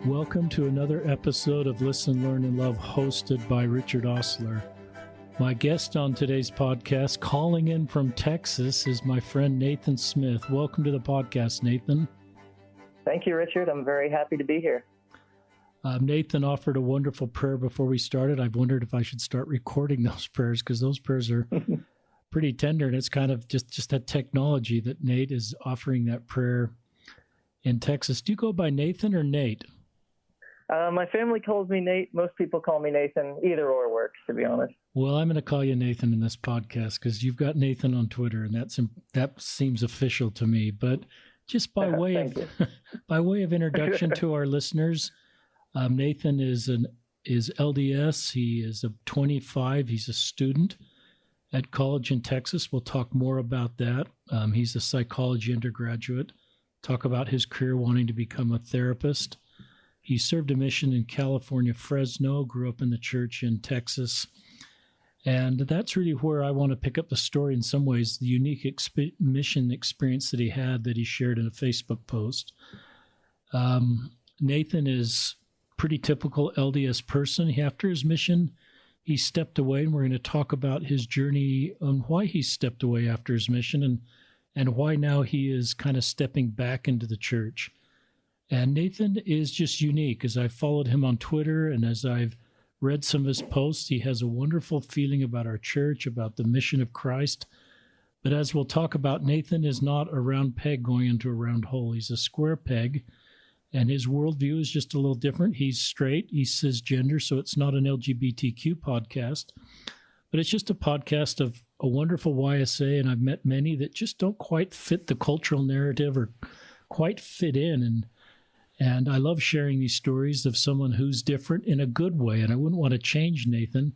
Welcome to another episode of Listen, Learn, and Love, hosted by Richard Osler. My guest on today's podcast, calling in from Texas, is my friend Nathan Smith. Welcome to the podcast, Nathan. Thank you, Richard. I'm very happy to be here. Nathan offered a wonderful prayer before we started. I've wondered if I should start recording those prayers, because those prayers are pretty tender, and it's kind of just that technology that Nate is offering that prayer in Texas. Do you go by Nathan or Nate? My family calls me Nate. Most people call me Nathan. Either or works, to be honest. Well, I'm going to call you Nathan in this podcast because you've got Nathan on Twitter, and that seems official to me. But just by way of introduction to our listeners, Nathan is LDS. He is 25. He's a student at college in Texas. We'll talk more about that. He's a psychology undergraduate. Talk about his career wanting to become a therapist. He served a mission in California, Fresno, grew up in the church in Texas. And that's really where I want to pick up the story in some ways, the unique mission experience that he had that he shared in a Facebook post. Nathan is pretty typical LDS person. After his mission, he stepped away, and we're going to talk about his journey on why he stepped away after his mission and why now he is kind of stepping back into the church. And Nathan is just unique. As I've followed him on Twitter and as I've read some of his posts, he has a wonderful feeling about our church, about the mission of Christ. But as we'll talk about, Nathan is not a round peg going into a round hole. He's a square peg, and his worldview is just a little different. He's straight, he's cisgender, so it's not an LGBTQ podcast, but it's just a podcast of a wonderful YSA, and I've met many that just don't quite fit the cultural narrative or quite fit in. And I love sharing these stories of someone who's different in a good way. And I wouldn't want to change Nathan,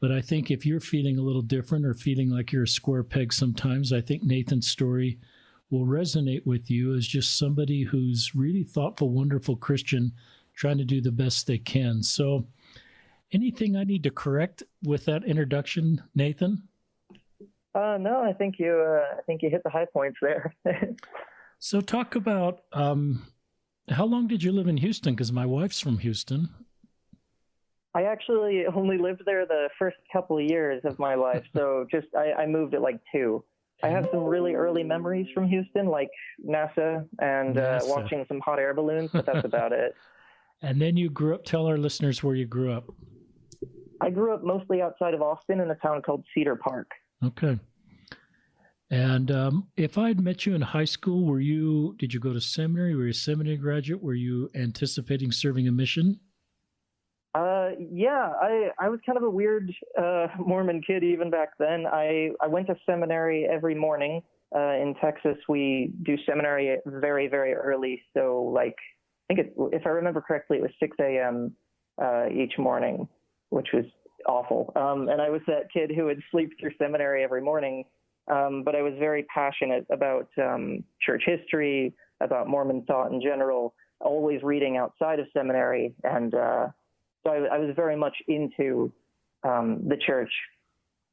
but I think if you're feeling a little different or feeling like you're a square peg sometimes, I think Nathan's story will resonate with you as just somebody who's really thoughtful, wonderful Christian trying to do the best they can. So anything I need to correct with that introduction, Nathan? No, I think you hit the high points there. So talk about, how long did you live in Houston? Because my wife's from Houston. I actually only lived there the first couple of years of my life. So I moved at like 2. I have some really early memories from Houston, like NASA and watching some hot air balloons, but that's about it. And then you grew up. Tell our listeners where you grew up. I grew up mostly outside of Austin in a town called Cedar Park. Okay. And if I had met you in high school, did you go to seminary? Were you a seminary graduate? Were you anticipating serving a mission? Yeah, I was kind of a weird Mormon kid even back then. I went to seminary every morning. In Texas, we do seminary very, very early. So if I remember correctly, it was 6 a.m. Each morning, which was awful. And I was that kid who would sleep through seminary every morning. But I was very passionate about church history, about Mormon thought in general, always reading outside of seminary. And so I was very much into the church,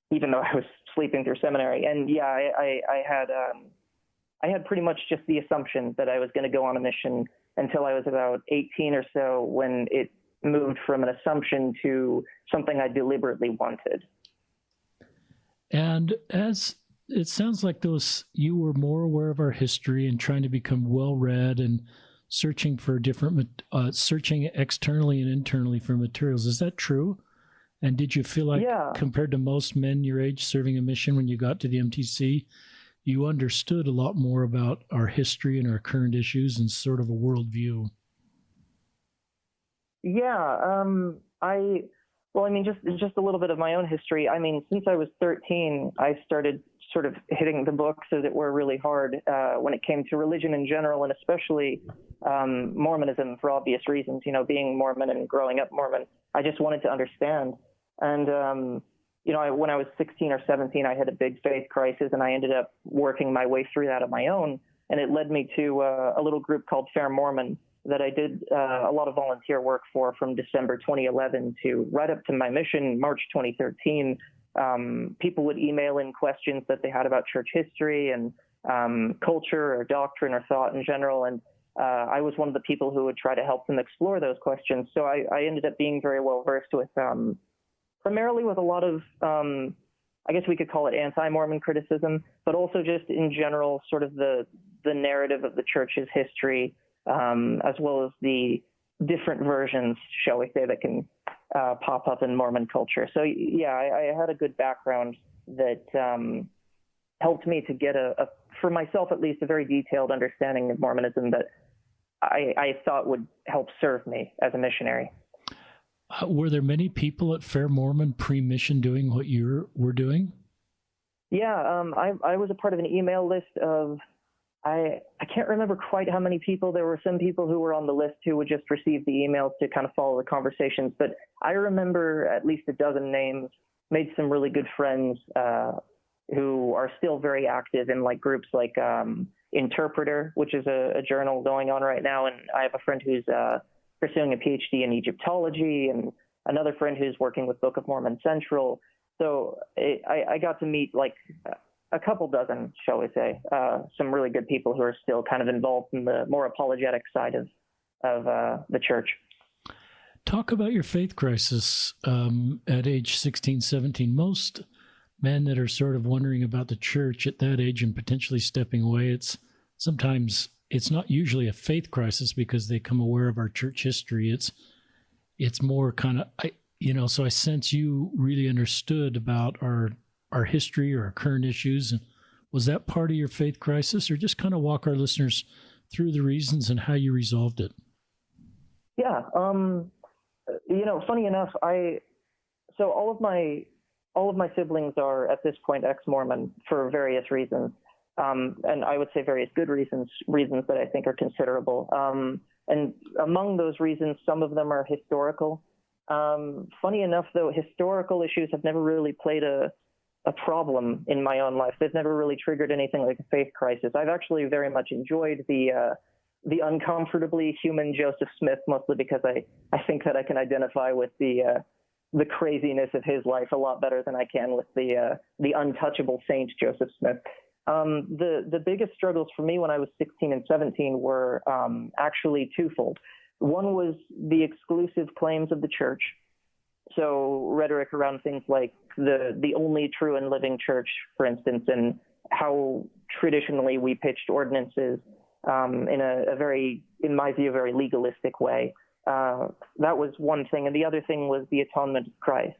even though I was sleeping through seminary. And yeah, I had pretty much just the assumption that I was going to go on a mission until I was about 18 or so, when it moved from an assumption to something I deliberately wanted. And as it sounds like you were more aware of our history and trying to become well-read and searching for searching externally and internally for materials. Is that true? And did you feel like, compared to most men your age serving a mission when you got to the MTC, you understood a lot more about our history and our current issues and sort of a worldview? Yeah, just a little bit of my own history. I mean, since I was 13, I started sort of hitting the books, as it were, really hard when it came to religion in general, and especially Mormonism, for obvious reasons. You know, being Mormon and growing up Mormon, I just wanted to understand. And when I was 16 or 17, I had a big faith crisis, and I ended up working my way through that on my own. And it led me to a little group called Fair Mormon that I did a lot of volunteer work for from December 2011 to right up to my mission, March 2013. People would email in questions that they had about church history and culture or doctrine or thought in general. And I was one of the people who would try to help them explore those questions. So I ended up being very well versed with primarily with a lot of, I guess we could call it anti-Mormon criticism, but also just in general, sort of the narrative of the church's history, as well as the different versions, shall we say, that can pop up in Mormon culture. So yeah, I had a good background that helped me to get for myself at least, a very detailed understanding of Mormonism that I thought would help serve me as a missionary. Were there many people at Fair Mormon pre-mission doing what you were doing? Yeah, I was a part of an email list of, I can't remember quite how many people. There were some people who were on the list who would just receive the emails to kind of follow the conversations. But I remember at least a dozen names, made some really good friends who are still very active in like groups like Interpreter, which is a journal going on right now. And I have a friend who's pursuing a PhD in Egyptology, and another friend who's working with Book of Mormon Central. So I got to meet like a couple dozen, shall we say, some really good people who are still kind of involved in the more apologetic side of the church. Talk about your faith crisis at age 16, 17. Most men that are sort of wondering about the church at that age and potentially stepping away, it's not usually a faith crisis because they come aware of our church history. It's more kind of, so I sense you really understood about our history or our current issues. And was that part of your faith crisis, or just kind of walk our listeners through the reasons and how you resolved it? Yeah. Funny enough, so all of my siblings are at this point ex-Mormon for various reasons. And I would say various good reasons that I think are considerable. And among those reasons, some of them are historical. Funny enough, though, historical issues have never really played a problem in my own life. They've never really triggered anything like a faith crisis. I've actually very much enjoyed the uncomfortably human Joseph Smith, mostly because I think that I can identify with the craziness of his life a lot better than I can with the untouchable saint Joseph Smith. The biggest struggles for me when I was 16 and 17 were actually twofold. One was the exclusive claims of the church. So rhetoric around things like the only true and living church, for instance, and how traditionally we pitched ordinances in a very, in my view, very legalistic way. That was one thing. And the other thing was the atonement of Christ.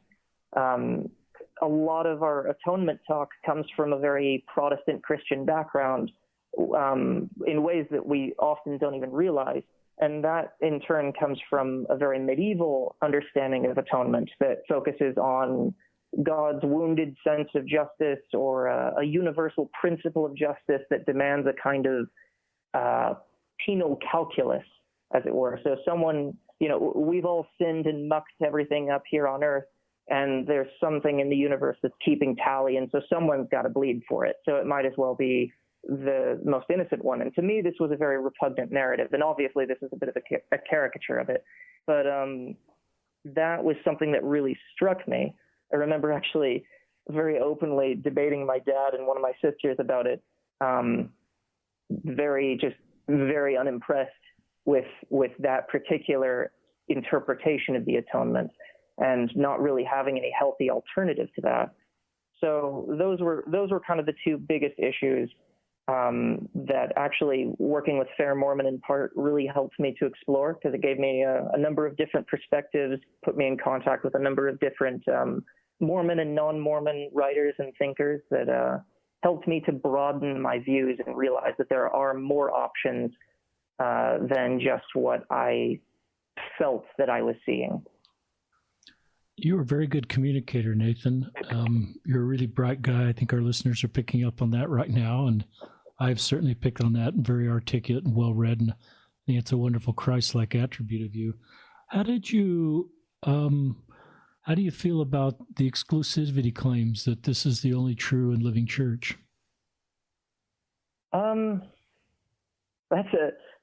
A lot of our atonement talk comes from a very Protestant Christian background in ways that we often don't even realize. And that, in turn, comes from a very medieval understanding of atonement that focuses on God's wounded sense of justice, or a universal principle of justice that demands a kind of penal calculus, as it were. So someone, we've all sinned and mucked everything up here on earth, and there's something in the universe that's keeping tally, and so someone's got to bleed for it. So it might as well be the most innocent one. And to me, this was a very repugnant narrative. And obviously, this is a bit of a caricature of it. But that was something that really struck me. I remember actually very openly debating my dad and one of my sisters about it, very unimpressed with that particular interpretation of the atonement, and not really having any healthy alternative to that. So those were kind of the two biggest issues that actually working with Fair Mormon in part really helped me to explore, because it gave me a number of different perspectives, put me in contact with a number of different Mormon and non-Mormon writers and thinkers that helped me to broaden my views and realize that there are more options than just what I felt that I was seeing. You're a very good communicator, Nathan. You're a really bright guy. I think our listeners are picking up on that right now, and I've certainly picked on that, and very articulate and well-read, and I think it's a wonderful Christ-like attribute of you. How do you feel about the exclusivity claims that this is the only true and living church?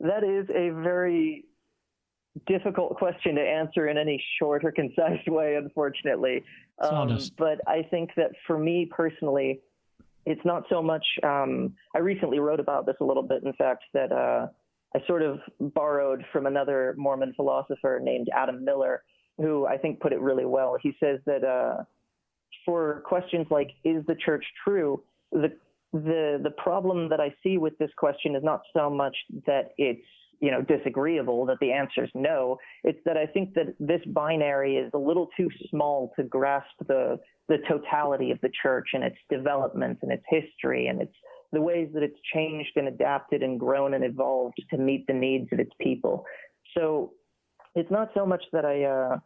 That is a very difficult question to answer in any short or concise way, unfortunately. But I think that for me personally, it's not so much, I recently wrote about this a little bit, in fact, that I sort of borrowed from another Mormon philosopher named Adam Miller, who I think put it really well. He says that for questions like, is the church true? The problem that I see with this question is not so much that it's, disagreeable, that the answer is no. It's that I think that this binary is a little too small to grasp the totality of the church and its development and its history and its the ways that it's changed and adapted and grown and evolved to meet the needs of its people. So it's not so much that I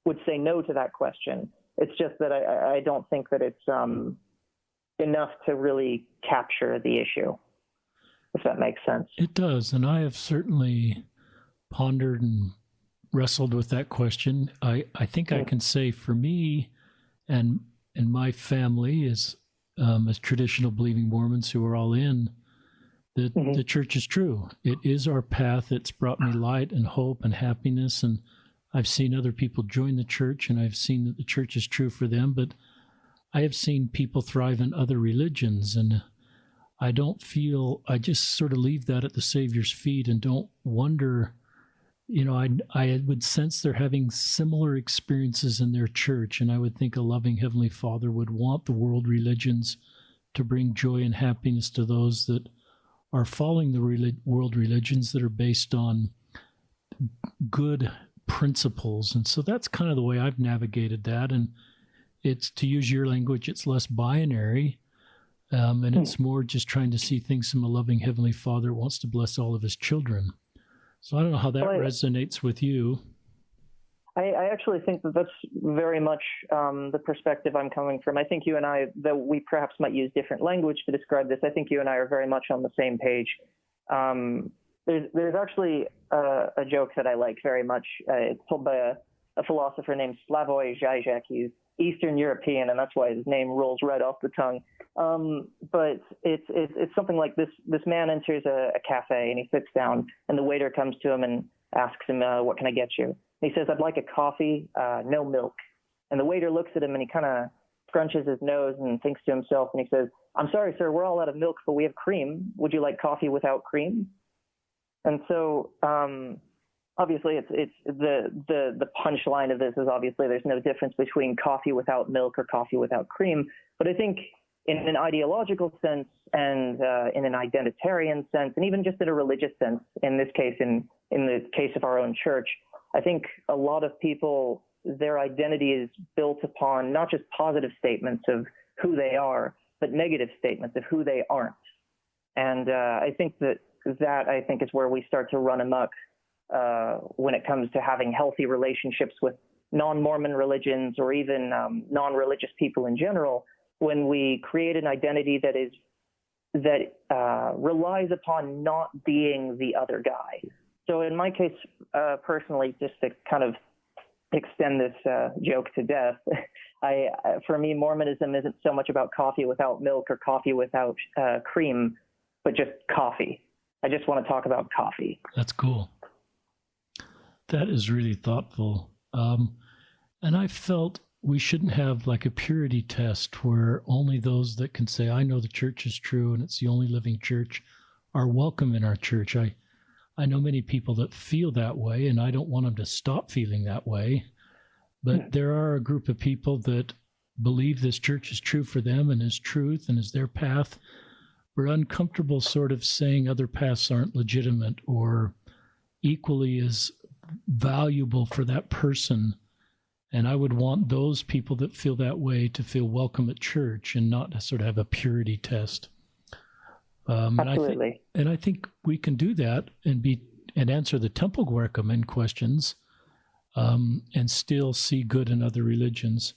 would say no to that question. It's just that I don't think that it's enough to really capture the issue, if that makes sense. It does, and I have certainly pondered and wrestled with that question. I think I can say for me and my family as traditional believing Mormons who are all in, that the church is true. It is our path. It's brought me light and hope and happiness, and I've seen other people join the church, and I've seen that the church is true for them, but I have seen people thrive in other religions, and I just sort of leave that at the Savior's feet and don't wonder, I would sense they're having similar experiences in their church, and I would think a loving Heavenly Father would want the world religions to bring joy and happiness to those that are following the world religions that are based on good principles. And so that's kind of the way I've navigated that. And it's, to use your language, it's less binary. And it's more just trying to see things from a loving Heavenly Father who wants to bless all of his children. So I don't know how that resonates with you. I actually think that that's very much the perspective I'm coming from. I think you and I, though we perhaps might use different language to describe this, I think you and I are very much on the same page. There's actually a joke that I like very much. It's told by a philosopher named Slavoj Žižek. He's Eastern European, and that's why his name rolls right off the tongue. But it's something like this. This man enters a cafe and he sits down, and the waiter comes to him and asks him, "What can I get you?" And he says, "I'd like a coffee, no milk." And the waiter looks at him and he kind of scrunches his nose and thinks to himself, and he says, "I'm sorry, sir, we're all out of milk, but we have cream. Would you like coffee without cream?" And so, obviously, it's the punchline of this is obviously there's no difference between coffee without milk or coffee without cream. But I think in an ideological sense and in an identitarian sense, and even just in a religious sense, in this case, in the case of our own church, I think a lot of people, their identity is built upon not just positive statements of who they are, but negative statements of who they aren't. And I think that I think is where we start to run amok when it comes to having healthy relationships with non-Mormon religions or even non-religious people in general, when we create an identity that relies upon not being the other guy. So in my case, personally, just to kind of extend this joke to death, for me, Mormonism isn't so much about coffee without milk or coffee without cream, but just coffee. I just want to talk about coffee. That's cool. That is really thoughtful. And I felt we shouldn't have like a purity test where only those that can say, I know the church is true and it's the only living church, are welcome in our church. I know many people that feel that way, and I don't want them to stop feeling that way. But there are a group of people that believe this church is true for them and is truth and is their path. We're uncomfortable sort of saying other paths aren't legitimate or equally as valuable for that person. And I would want those people that feel that way to feel welcome at church and not to sort of have a purity test. Absolutely. And I think we can do that and answer the Temple recommend questions and still see good in other religions.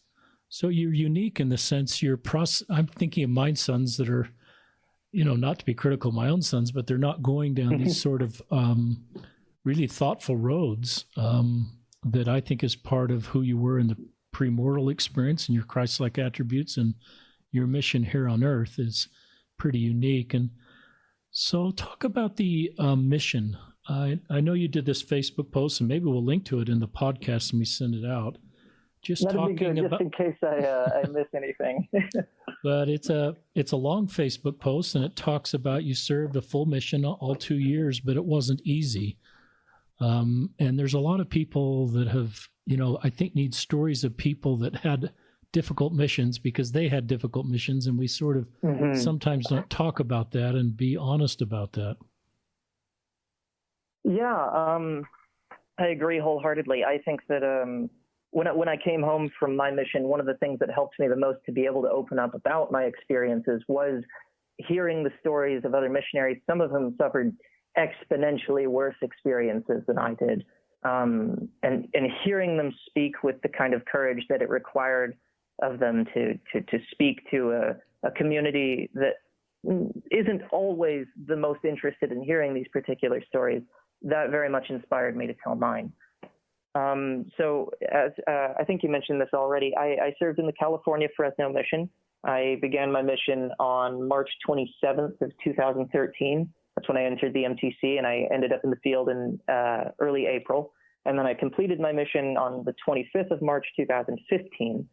So you're unique in the sense I'm thinking of my sons that are, not to be critical of my own sons, but they're not going down these sort of really thoughtful roads that I think is part of who you were in the premortal experience and your Christ-like attributes, and your mission here on earth is pretty unique. And so talk about the mission. I know you did this Facebook post, and maybe we'll link to it in the podcast when we send it out. just That'd be talking good, about. just in case I miss anything. But it's a long Facebook post, and it talks about you served a full mission all 2 years, but it wasn't easy. And there's a lot of people that have, I think need stories of people that had difficult missions because they had difficult missions, and we sort of sometimes don't talk about that and be honest about that. Yeah, I agree wholeheartedly. I think that when I came home from my mission, one of the things that helped me the most to be able to open up about my experiences was hearing the stories of other missionaries. Some of them suffered exponentially worse experiences than I did. And hearing them speak with the kind of courage that it required of them to speak to a community that isn't always the most interested in hearing these particular stories, that very much inspired me to tell mine. So as I think you mentioned this already, I served in the California Fresno mission. I began my mission on March 27th of 2013. That's when I entered the MTC, and I ended up in the field in early April. And then I completed my mission on the 25th of March 2015.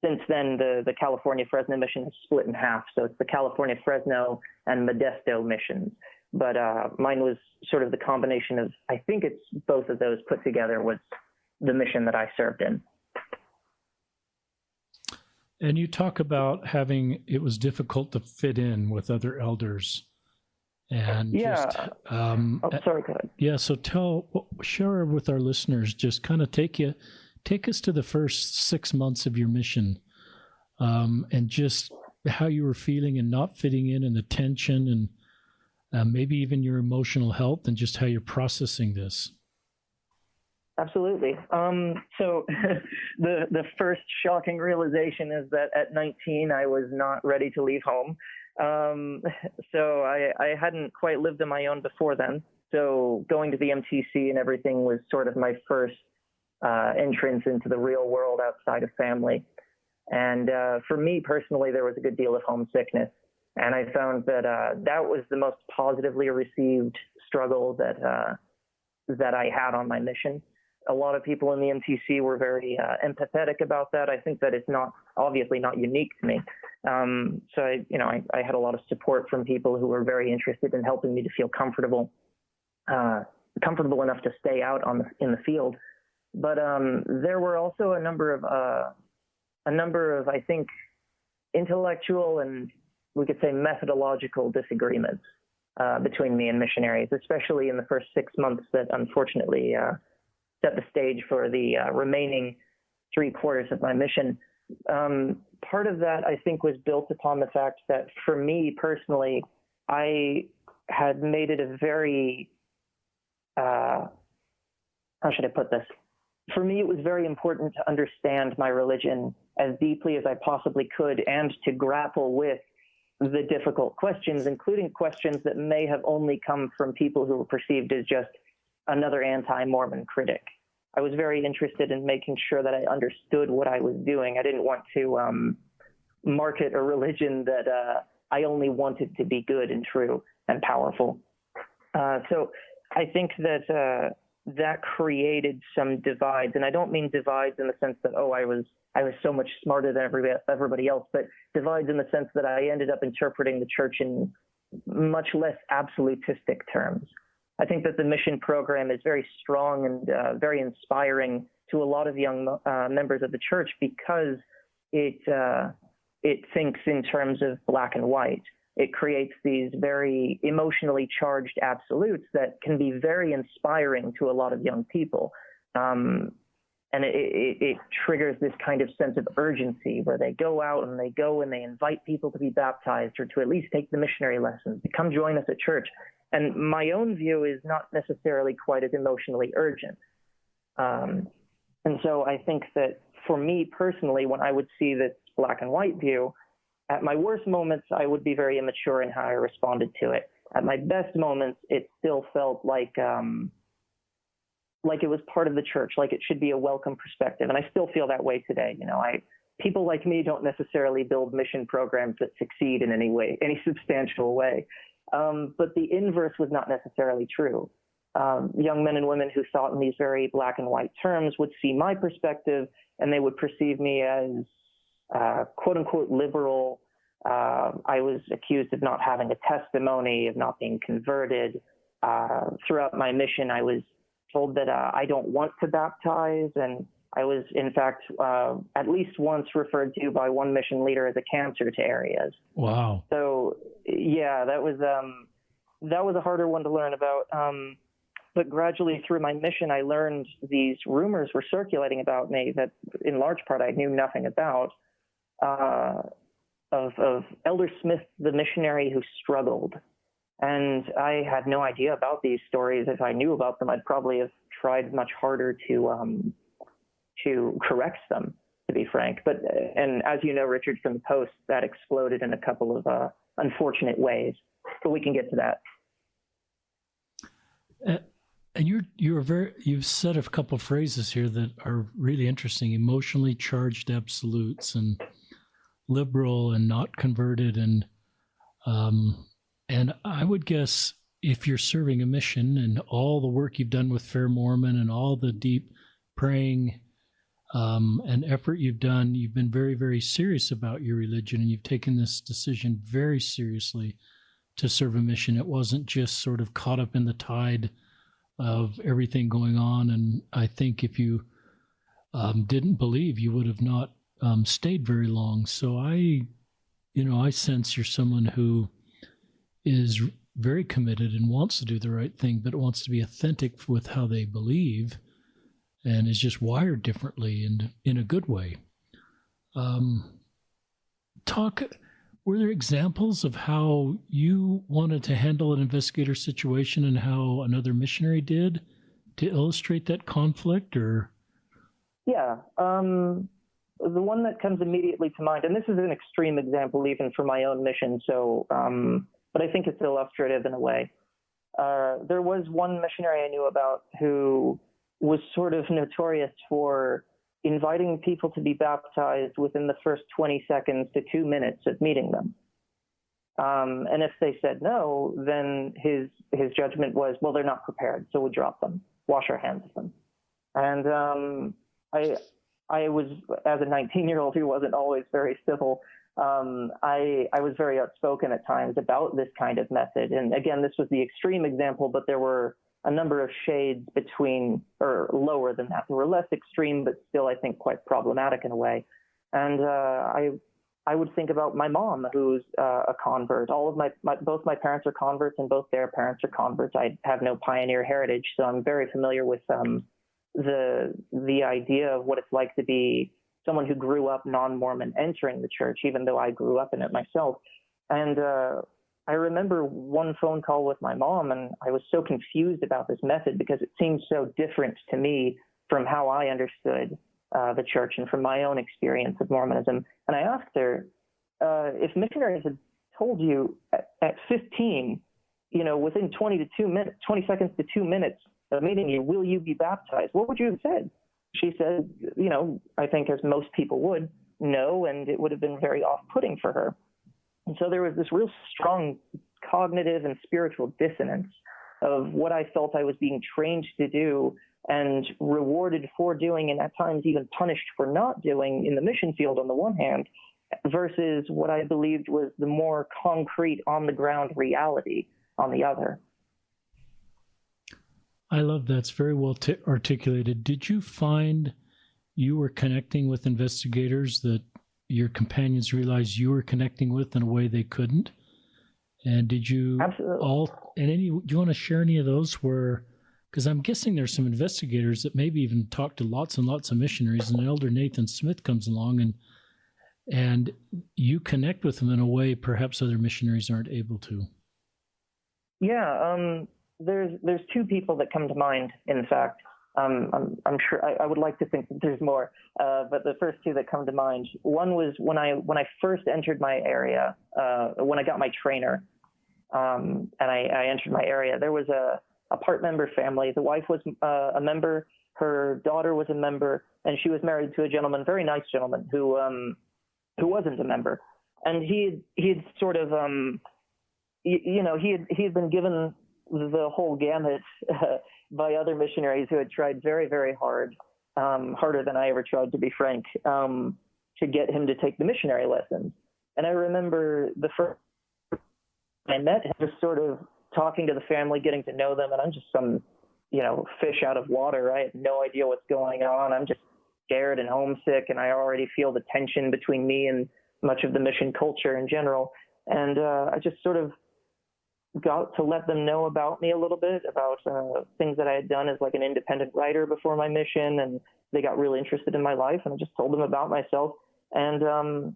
Since then, the California Fresno mission has split in half. So it's the California Fresno and Modesto missions. But mine was sort of the combination of, I think it's both of those put together was the mission that I served in. And you talk about it was difficult to fit in with other elders. And sorry, go ahead. Yeah, so share with our listeners, just kind of take us to the first 6 months of your mission, and just how you were feeling and not fitting in, and the tension, and maybe even your emotional health, and just how you're processing this. Absolutely. So the first shocking realization is that at 19, I was not ready to leave home. So I hadn't quite lived on my own before then. So going to the MTC and everything was sort of my first entrance into the real world outside of family. And for me personally, there was a good deal of homesickness. And I found that that was the most positively received struggle that I had on my mission. A lot of people in the MTC were very empathetic about that. I think that it's obviously not unique to me. So I had a lot of support from people who were very interested in helping me to feel comfortable enough to stay out in the field. But there were also a number of I think intellectual and we could say methodological disagreements between me and missionaries, especially in the first 6 months that unfortunately set the stage for the remaining 3/4 of my mission. Part of that, I think, was built upon the fact that for me personally, I had made it a very, how should I put this? For me, it was very important to understand my religion as deeply as I possibly could and to grapple with the difficult questions, including questions that may have only come from people who were perceived as just another anti-Mormon critic. I was very interested in making sure that I understood what I was doing. I didn't want to market a religion that I only wanted to be good and true and powerful. So I think that that created some divides, and I don't mean divides in the sense that I was so much smarter than everybody else, but divides in the sense that I ended up interpreting the church in much less absolutistic terms. I think that the mission program is very strong and very inspiring to a lot of young members of the church because it thinks in terms of black and white. It creates these very emotionally charged absolutes that can be very inspiring to a lot of young people. And it triggers this kind of sense of urgency where they go out and they invite people to be baptized or to at least take the missionary lessons, to come join us at church. And my own view is not necessarily quite as emotionally urgent. And so I think that for me personally, when I would see this black and white view, at my worst moments, I would be very immature in how I responded to it. At my best moments, it still felt like it was part of the church, like it should be a welcome perspective. And I still feel that way today. People like me don't necessarily build mission programs that succeed in any way, any substantial way. But the inverse was not necessarily true. young men and women who thought in these very black and white terms would see my perspective, and they would perceive me as quote unquote liberal. I was accused of not having a testimony, of not being converted. Throughout my mission, I was told that I don't want to baptize, and I was, in fact, at least once referred to by one mission leader as a cancer to areas. Wow. So, yeah, that was a harder one to learn about. But gradually through my mission, I learned these rumors were circulating about me that, in large part, I knew nothing about, of Elder Smith, the missionary who struggled. And I had no idea about these stories. If I knew about them, I'd probably have tried much harder to correct them, to be frank. But, and as you know, Richard, from the Post, that exploded in a couple of unfortunate ways. But we can get to that. And you've said a couple of phrases here that are really interesting: emotionally charged absolutes, and liberal, and not converted, and I would guess if you're serving a mission and all the work you've done with Fair Mormon and all the deep praying and effort you've done, you've been very, very serious about your religion, and you've taken this decision very seriously to serve a mission. It wasn't just sort of caught up in the tide of everything going on. And I think if you didn't believe, you would have not stayed very long. So I sense you're someone who is very committed and wants to do the right thing, but wants to be authentic with how they believe, and is just wired differently and in a good way. Were there examples of how you wanted to handle an investigator situation and how another missionary did to illustrate that conflict? Or yeah, the one that comes immediately to mind, and this is an extreme example even for my own mission, so but I think it's illustrative in a way. There was one missionary I knew about who was sort of notorious for inviting people to be baptized within the first 20 seconds to 2 minutes of meeting them. And if they said no, then his judgment was, well, they're not prepared, so we drop them, wash our hands of them. And I was, as a 19-year-old who wasn't always very civil, I was very outspoken at times about this kind of method. And again, this was the extreme example, but there were a number of shades between, or lower than that. They were less extreme, but still, I think, quite problematic in a way. And I would think about my mom, who's a convert. All of both my parents are converts, and both their parents are converts. I have no pioneer heritage, so I'm very familiar with the idea of what it's like to be someone who grew up non-Mormon entering the church, even though I grew up in it myself. And I remember one phone call with my mom, and I was so confused about this method because it seemed so different to me from how I understood the church and from my own experience of Mormonism. And I asked her, if missionaries had told you at 15, within 20 seconds to 2 minutes of meeting you, will you be baptized? What would you have said? She said, I think as most people would, no, and it would have been very off-putting for her. And so there was this real strong cognitive and spiritual dissonance of what I felt I was being trained to do and rewarded for doing, and at times even punished for not doing in the mission field on the one hand, versus what I believed was the more concrete on-the-ground reality on the other. I love that. It's very well articulated. Did you find you were connecting with investigators that your companions realized you were connecting with in a way they couldn't? And did you Absolutely. do you want to share any of those where, because I'm guessing there's some investigators that maybe even talk to lots and lots of missionaries, and Elder Nathan Smith comes along and you connect with them in a way perhaps other missionaries aren't able to. Yeah, there's two people that come to mind, in fact. I'm sure I would like to think that there's more, but the first two that come to mind. One was when I first entered my area, when I got my trainer, and I entered my area. There was a part member family. The wife was a member, her daughter was a member, and she was married to a gentleman, very nice gentleman, who wasn't a member, and he had sort of he had been given the whole gamut by other missionaries who had tried very, very hard, harder than I ever tried, to be frank, to get him to take the missionary lessons. And I remember the first I met him, just sort of talking to the family, getting to know them, and I'm just some, fish out of water. I have no idea what's going on. I'm just scared and homesick, and I already feel the tension between me and much of the mission culture in general. And I just sort of got to let them know about me a little bit, about things that I had done as like an independent writer before my mission, and they got really interested in my life, and I just told them about myself. And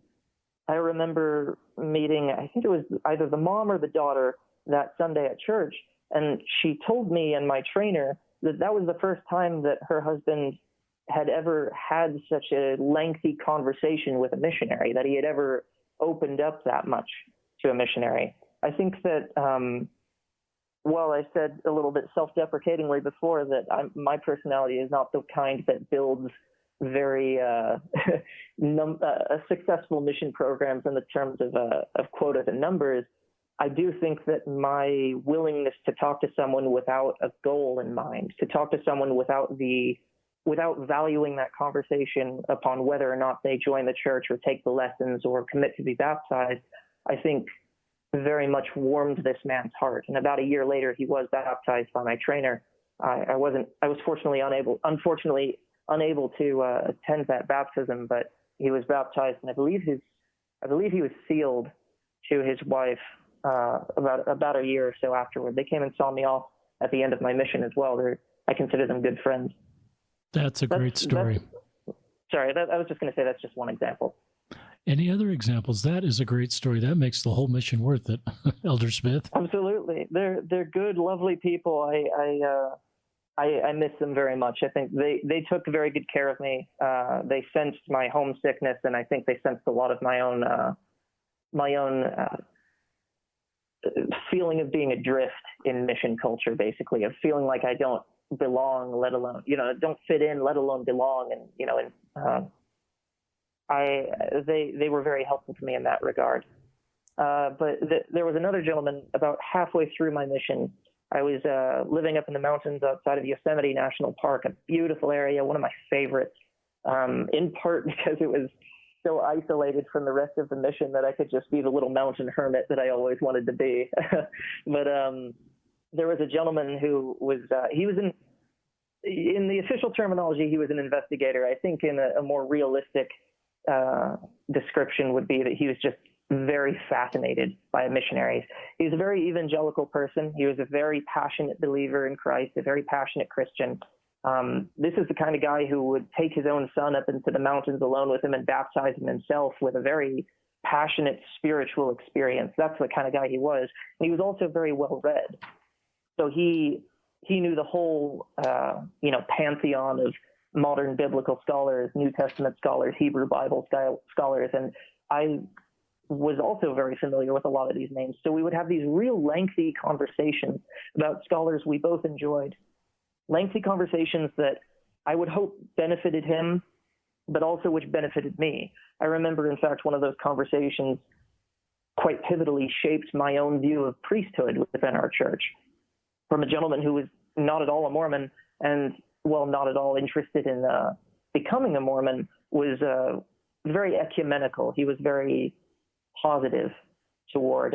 I remember meeting, I think it was either the mom or the daughter that Sunday at church, and she told me and my trainer that that was the first time that her husband had ever had such a lengthy conversation with a missionary, that he had ever opened up that much to a missionary. I think that, while I said a little bit self-deprecatingly before that my personality is not the kind that builds very successful mission programs in the terms of quotas and numbers, I do think that my willingness to talk to someone without a goal in mind, to talk to someone without valuing that conversation upon whether or not they join the church or take the lessons or commit to be baptized, I think very much warmed this man's heart. And about a year later, he was baptized by my trainer. I was unfortunately unable to attend that baptism, but he was baptized, and I believe he was sealed to his wife about a year or so afterward. They came and saw me off at the end of my mission as well. I consider them good friends. That's a great story. I was just going to say that's just one example. Any other examples? That is a great story. That makes the whole mission worth it, Elder Smith. Absolutely. They're good, lovely people. I miss them very much. I think they took very good care of me. They sensed my homesickness, and I think they sensed a lot of my own feeling of being adrift in mission culture, basically, of feeling like I don't belong, let alone, don't fit in, let alone belong. And, they were very helpful to me in that regard. But there was another gentleman about halfway through my mission. I was living up in the mountains outside of Yosemite National Park, a beautiful area, one of my favorites, in part because it was so isolated from the rest of the mission that I could just be the little mountain hermit that I always wanted to be. But there was a gentleman who was, he was in the official terminology, he was an investigator. I think in a more realistic description would be that he was just very fascinated by missionaries. He was a very evangelical person. He was a very passionate believer in Christ, a very passionate Christian. This is the kind of guy who would take his own son up into the mountains alone with him and baptize him himself with a very passionate spiritual experience. That's the kind of guy he was. And he was also very well read. So he knew the whole, pantheon of modern biblical scholars, New Testament scholars, Hebrew Bible scholars. And I was also very familiar with a lot of these names. So we would have these real lengthy conversations about scholars we both enjoyed. Lengthy conversations that I would hope benefited him, but also which benefited me. I remember, in fact, one of those conversations quite pivotally shaped my own view of priesthood within our church, from a gentleman who was not at all a Mormon and, not at all interested in becoming a Mormon, was very ecumenical. He was very positive toward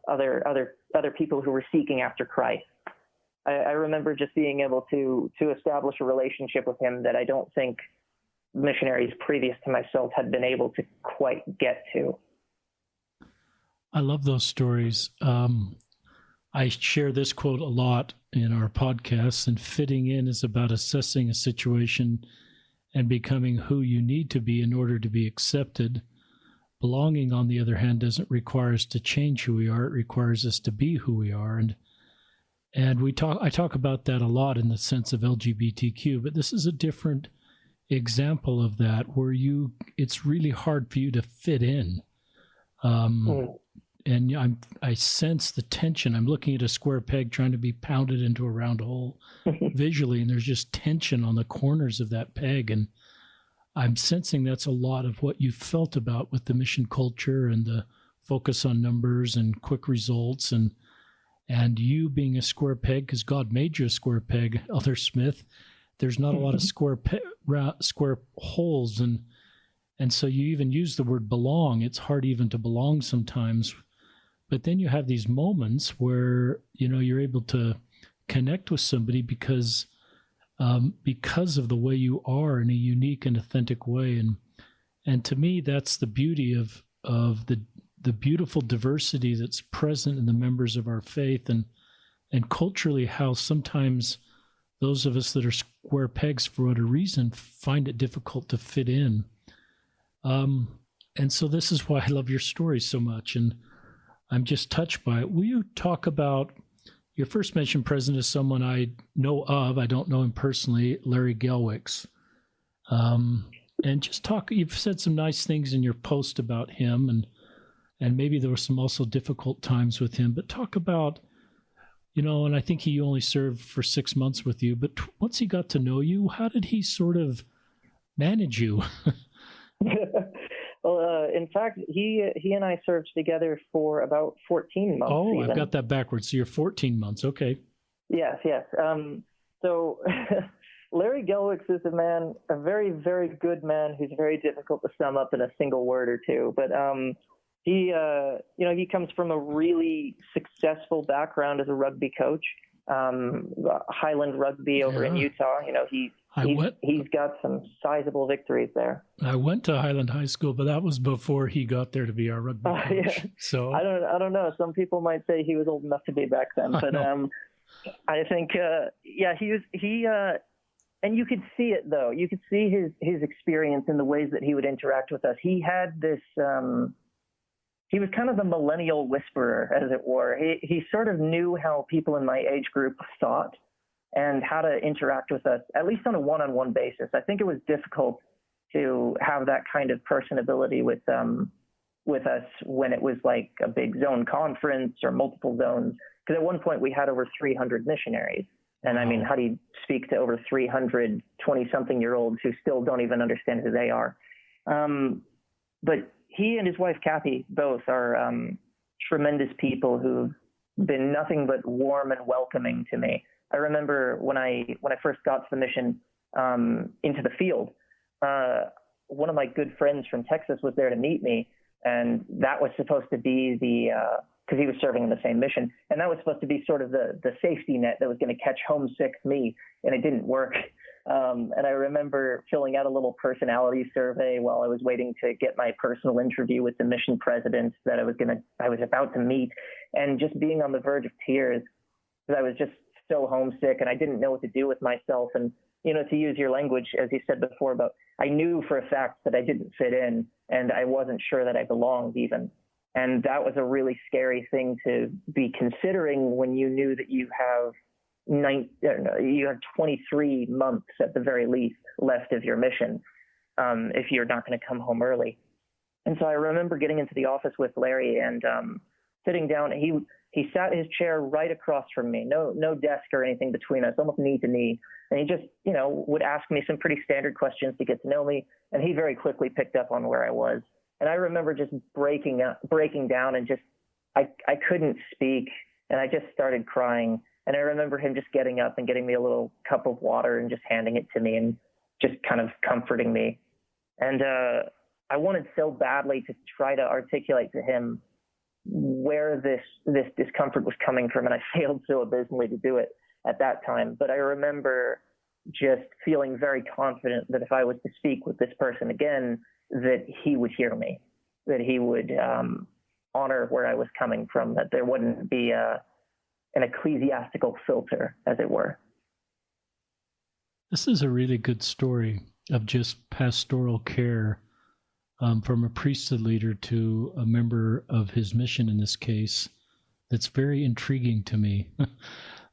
other people who were seeking after Christ. I remember just being able to establish a relationship with him that I don't think missionaries previous to myself had been able to quite get to. I love those stories. I share this quote a lot in our podcasts, and fitting in is about assessing a situation and becoming who you need to be in order to be accepted. Belonging, on the other hand, doesn't require us to change who we are. It requires us to be who we are. And I talk about that a lot in the sense of LGBTQ, but this is a different example of that, where it's really hard for you to fit in. And I sense the tension. I'm looking at a square peg trying to be pounded into a round hole visually, and there's just tension on the corners of that peg. And I'm sensing that's a lot of what you felt about with the mission culture and the focus on numbers and quick results. And And you being a square peg, because God made you a square peg, Elder Smith, there's not a lot of square holes. And so you even use the word belong. It's hard even to belong sometimes. But then you have these moments where, you're able to connect with somebody because of the way you are in a unique and authentic way. And to me, that's the beauty of the beautiful diversity that's present in the members of our faith, and culturally how sometimes those of us that are square pegs for whatever reason find it difficult to fit in. And so this is why I love your story so much, and I'm just touched by it. Will you talk about your first mentioned president is someone I know of? I don't know him personally, Larry Gelwicks. And just talk, you've said some nice things in your post about him, and maybe there were some also difficult times with him, but talk about, and I think he only served for 6 months with you, but once he got to know you, how did he sort of manage you? Well, in fact, he and I served together for about 14 months. Oh, even. I've got that backwards. So you're 14 months. Okay. Yes. So Larry Gelwicks is a very, very good man who's very difficult to sum up in a single word or two. But he comes from a really successful background as a rugby coach, Highland Rugby over in Utah. He's got some sizable victories there. I went to Highland High School, but that was before he got there to be our rugby coach. Yeah. So I don't know. Some people might say he was old enough to be back then, but I think he and you could see it though. You could see his experience in the ways that he would interact with us. He had this. He was kind of the millennial whisperer, as it were. He sort of knew how people in my age group thought and how to interact with us, at least on a one-on-one basis. I think it was difficult to have that kind of personability with us when it was like a big zone conference or multiple zones. Because at one point we had over 300 missionaries. And I mean, how do you speak to over 300 20-something-year-olds who still don't even understand who they are? But he and his wife, Kathy, both are tremendous people who've been nothing but warm and welcoming to me. I remember when I first got to the mission into the field, one of my good friends from Texas was there to meet me, and that was supposed to be because he was serving in the same mission, and that was supposed to be sort of the safety net that was going to catch homesick me, and it didn't work. And I remember filling out a little personality survey while I was waiting to get my personal interview with the mission president that I was about to meet, and just being on the verge of tears because I was just so homesick and I didn't know what to do with myself. And, to use your language, as you said before, about I knew for a fact that I didn't fit in and I wasn't sure that I belonged even. And that was a really scary thing to be considering when you knew that you have 23 months at the very least left of your mission if you're not going to come home early. And so I remember getting into the office with Larry and sitting down. He sat his chair right across from me, no desk or anything between us, almost knee to knee. And he just, would ask me some pretty standard questions to get to know me. And he very quickly picked up on where I was. And I remember just breaking down and just, I couldn't speak. And I just started crying. And I remember him just getting up and getting me a little cup of water and just handing it to me and just kind of comforting me. And I wanted so badly to try to articulate to him where this discomfort was coming from, and I failed so abysmally to do it at that time. But I remember just feeling very confident that if I was to speak with this person again, that he would hear me, that he would honor where I was coming from, that there wouldn't be an ecclesiastical filter, as it were. This is a really good story of just pastoral care from a priesthood leader to a member of his mission in this case. That's very intriguing to me.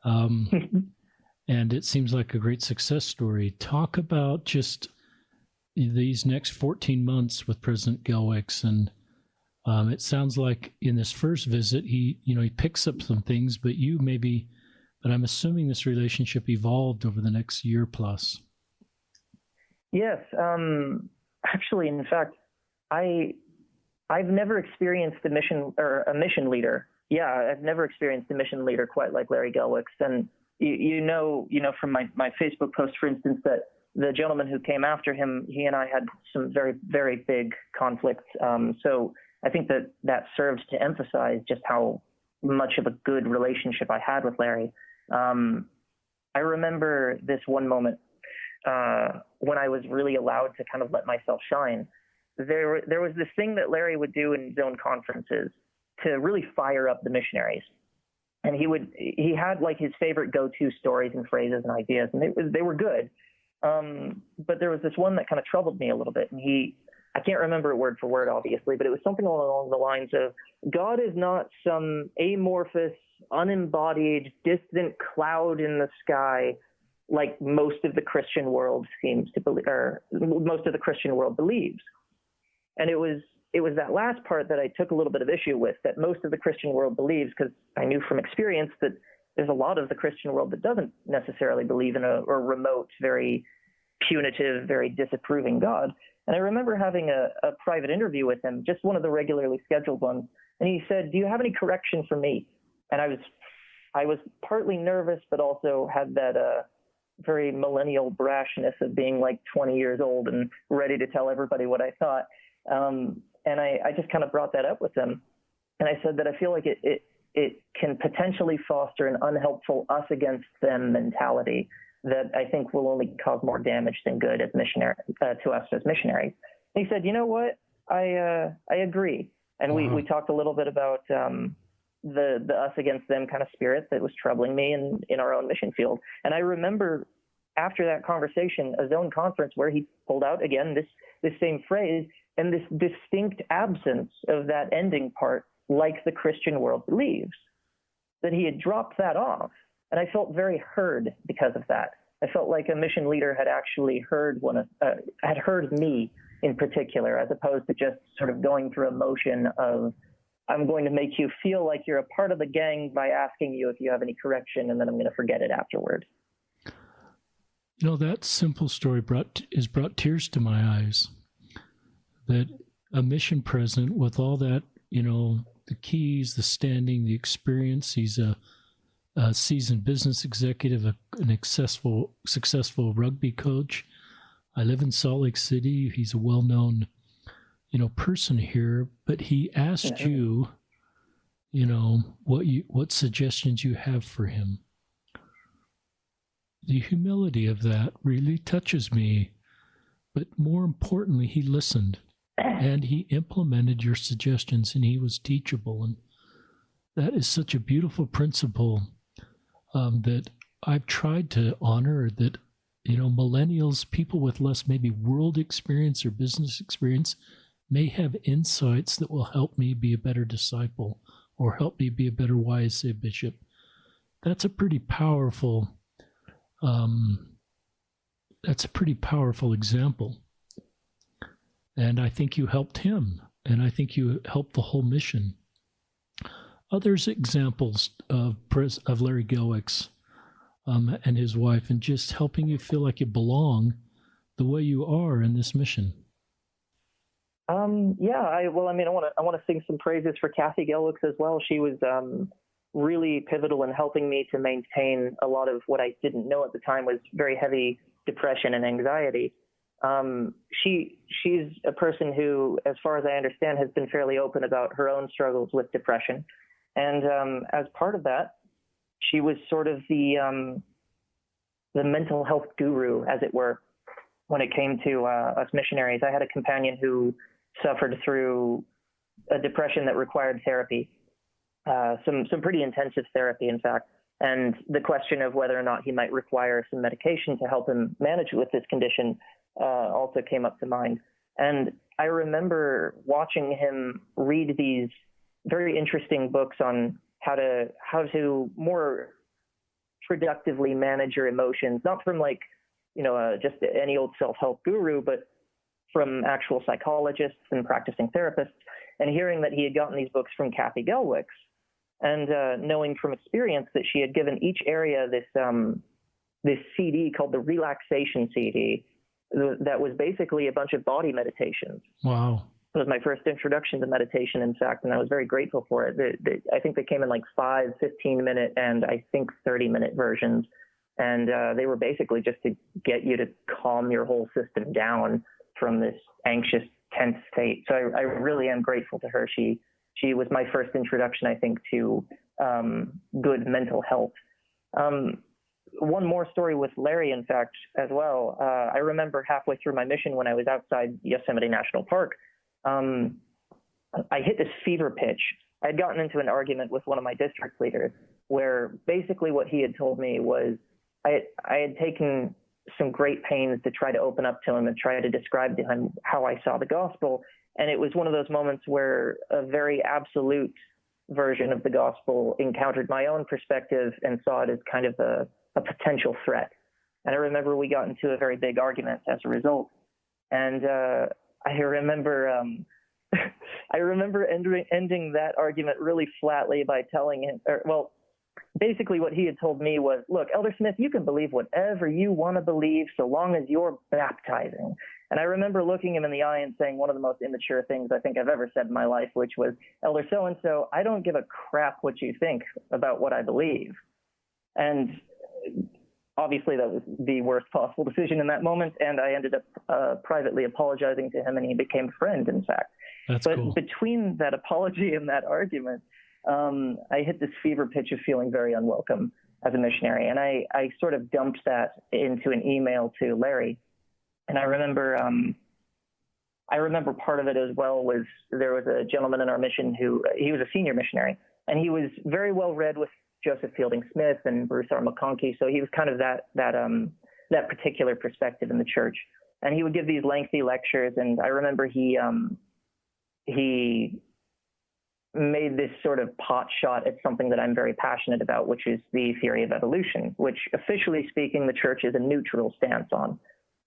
And it seems like a great success story. Talk about just these next 14 months with President Gelwicks. And it sounds like in this first visit, he picks up some things, but I'm assuming this relationship evolved over the next year plus. Yes. Actually, in fact, I've never experienced a mission leader Yeah, I've never experienced a mission leader quite like Larry Gelwix. And you know from my Facebook post, for instance, that the gentleman who came after him, he and I had some very, very big conflicts. So I think that serves to emphasize just how much of a good relationship I had with Larry. I remember this one moment when I was really allowed to kind of let myself shine. There was this thing that Larry would do in zone conferences to really fire up the missionaries. And he had like his favorite go-to stories and phrases and ideas, and they were good. But there was this one that kind of troubled me a little bit. And I can't remember it word for word, obviously, but it was something along the lines of, God is not some amorphous, unembodied, distant cloud in the sky like most of the Christian world seems to believe, or most of the Christian world believes. And it was that last part that I took a little bit of issue with, that most of the Christian world believes, because I knew from experience that there's a lot of the Christian world that doesn't necessarily believe in a remote, very punitive, very disapproving God. And I remember having a private interview with him, just one of the regularly scheduled ones. And he said, "Do you have any correction for me?" And I was partly nervous, but also had that very millennial brashness of being like 20 years old and ready to tell everybody what I thought. And I just kind of brought that up with him. And I said that I feel like it can potentially foster an unhelpful us against them mentality that I think will only cause more damage than good as to us as missionaries. And he said, "You know what? I agree." And we talked a little bit about the us against them kind of spirit that was troubling me in our own mission field. And I remember after that conversation, a zone conference where he pulled out again this same phrase and this distinct absence of that ending part, like the Christian world believes, that he had dropped that off. And I felt very heard because of that. I felt like a mission leader had actually heard me in particular, as opposed to just sort of going through a motion of, I'm going to make you feel like you're a part of the gang by asking you if you have any correction, and then I'm going to forget it afterward. You know, that simple story brought tears to my eyes. That a mission president with all that, you know, the keys, the standing, the experience, he's a seasoned business executive, an successful rugby coach. I live in Salt Lake City. He's a well-known, you know, person here, but he asked you, you know, what suggestions you have for him. The humility of that really touches me, but more importantly, he listened and he implemented your suggestions, and he was teachable. And that is such a beautiful principle that I've tried to honor, that, you know, millennials, people with less maybe world experience or business experience, may have insights that will help me be a better disciple or help me be a better YSA bishop. That's a pretty powerful example. And I think you helped him, and I think you helped the whole mission. Others examples of Larry Gelwix and his wife, and just helping you feel like you belong the way you are in this mission. I want to sing some praises for Kathy Gelwix as well. She was really pivotal in helping me to maintain a lot of what I didn't know at the time was very heavy depression and anxiety. She's a person who, as far as I understand, has been fairly open about her own struggles with depression. And as part of that, she was sort of the mental health guru, as it were, when it came to us missionaries. I had a companion who suffered through a depression that required therapy, some pretty intensive therapy, in fact. And the question of whether or not he might require some medication to help him manage with this condition also came up to mind. And I remember watching him read these very interesting books on how to more productively manage your emotions, not from like, just any old self-help guru, but from actual psychologists and practicing therapists, and hearing that he had gotten these books from Kathy Gelwix, and knowing from experience that she had given each area this CD called the Relaxation CD that was basically a bunch of body meditations. Wow. was my first introduction to meditation, in fact, and I was very grateful for it. I think they came in like 5, 15-minute, and I think 30-minute versions. And they were basically just to get you to calm your whole system down from this anxious, tense state. So I really am grateful to her. She was my first introduction, I think, to good mental health. One more story with Larry, in fact, as well. I remember halfway through my mission when I was outside Yosemite National Park, I hit this fever pitch. I had gotten into an argument with one of my district leaders where basically what he had told me was I had taken some great pains to try to open up to him and try to describe to him how I saw the gospel. And it was one of those moments where a very absolute version of the gospel encountered my own perspective and saw it as kind of a potential threat. And I remember we got into a very big argument as a result. And I remember ending that argument really flatly by telling him, basically what he had told me was, look, Elder Smith, you can believe whatever you want to believe so long as you're baptizing. And I remember looking him in the eye and saying one of the most immature things I think I've ever said in my life, which was, Elder so-and-so, I don't give a crap what you think about what I believe. And obviously that was the worst possible decision in that moment, and I ended up privately apologizing to him, and he became a friend, in fact. But cool. Between that apology and that argument, I hit this fever pitch of feeling very unwelcome as a missionary. And I sort of dumped that into an email to Larry. And I remember part of it as well was there was a gentleman in our mission he was a senior missionary, and he was very well read with Joseph Fielding Smith and Bruce R. McConkie. So he was kind of that particular perspective in the church. And he would give these lengthy lectures. And I remember he made this sort of pot shot at something that I'm very passionate about, which is the theory of evolution, which officially speaking, the church is a neutral stance on.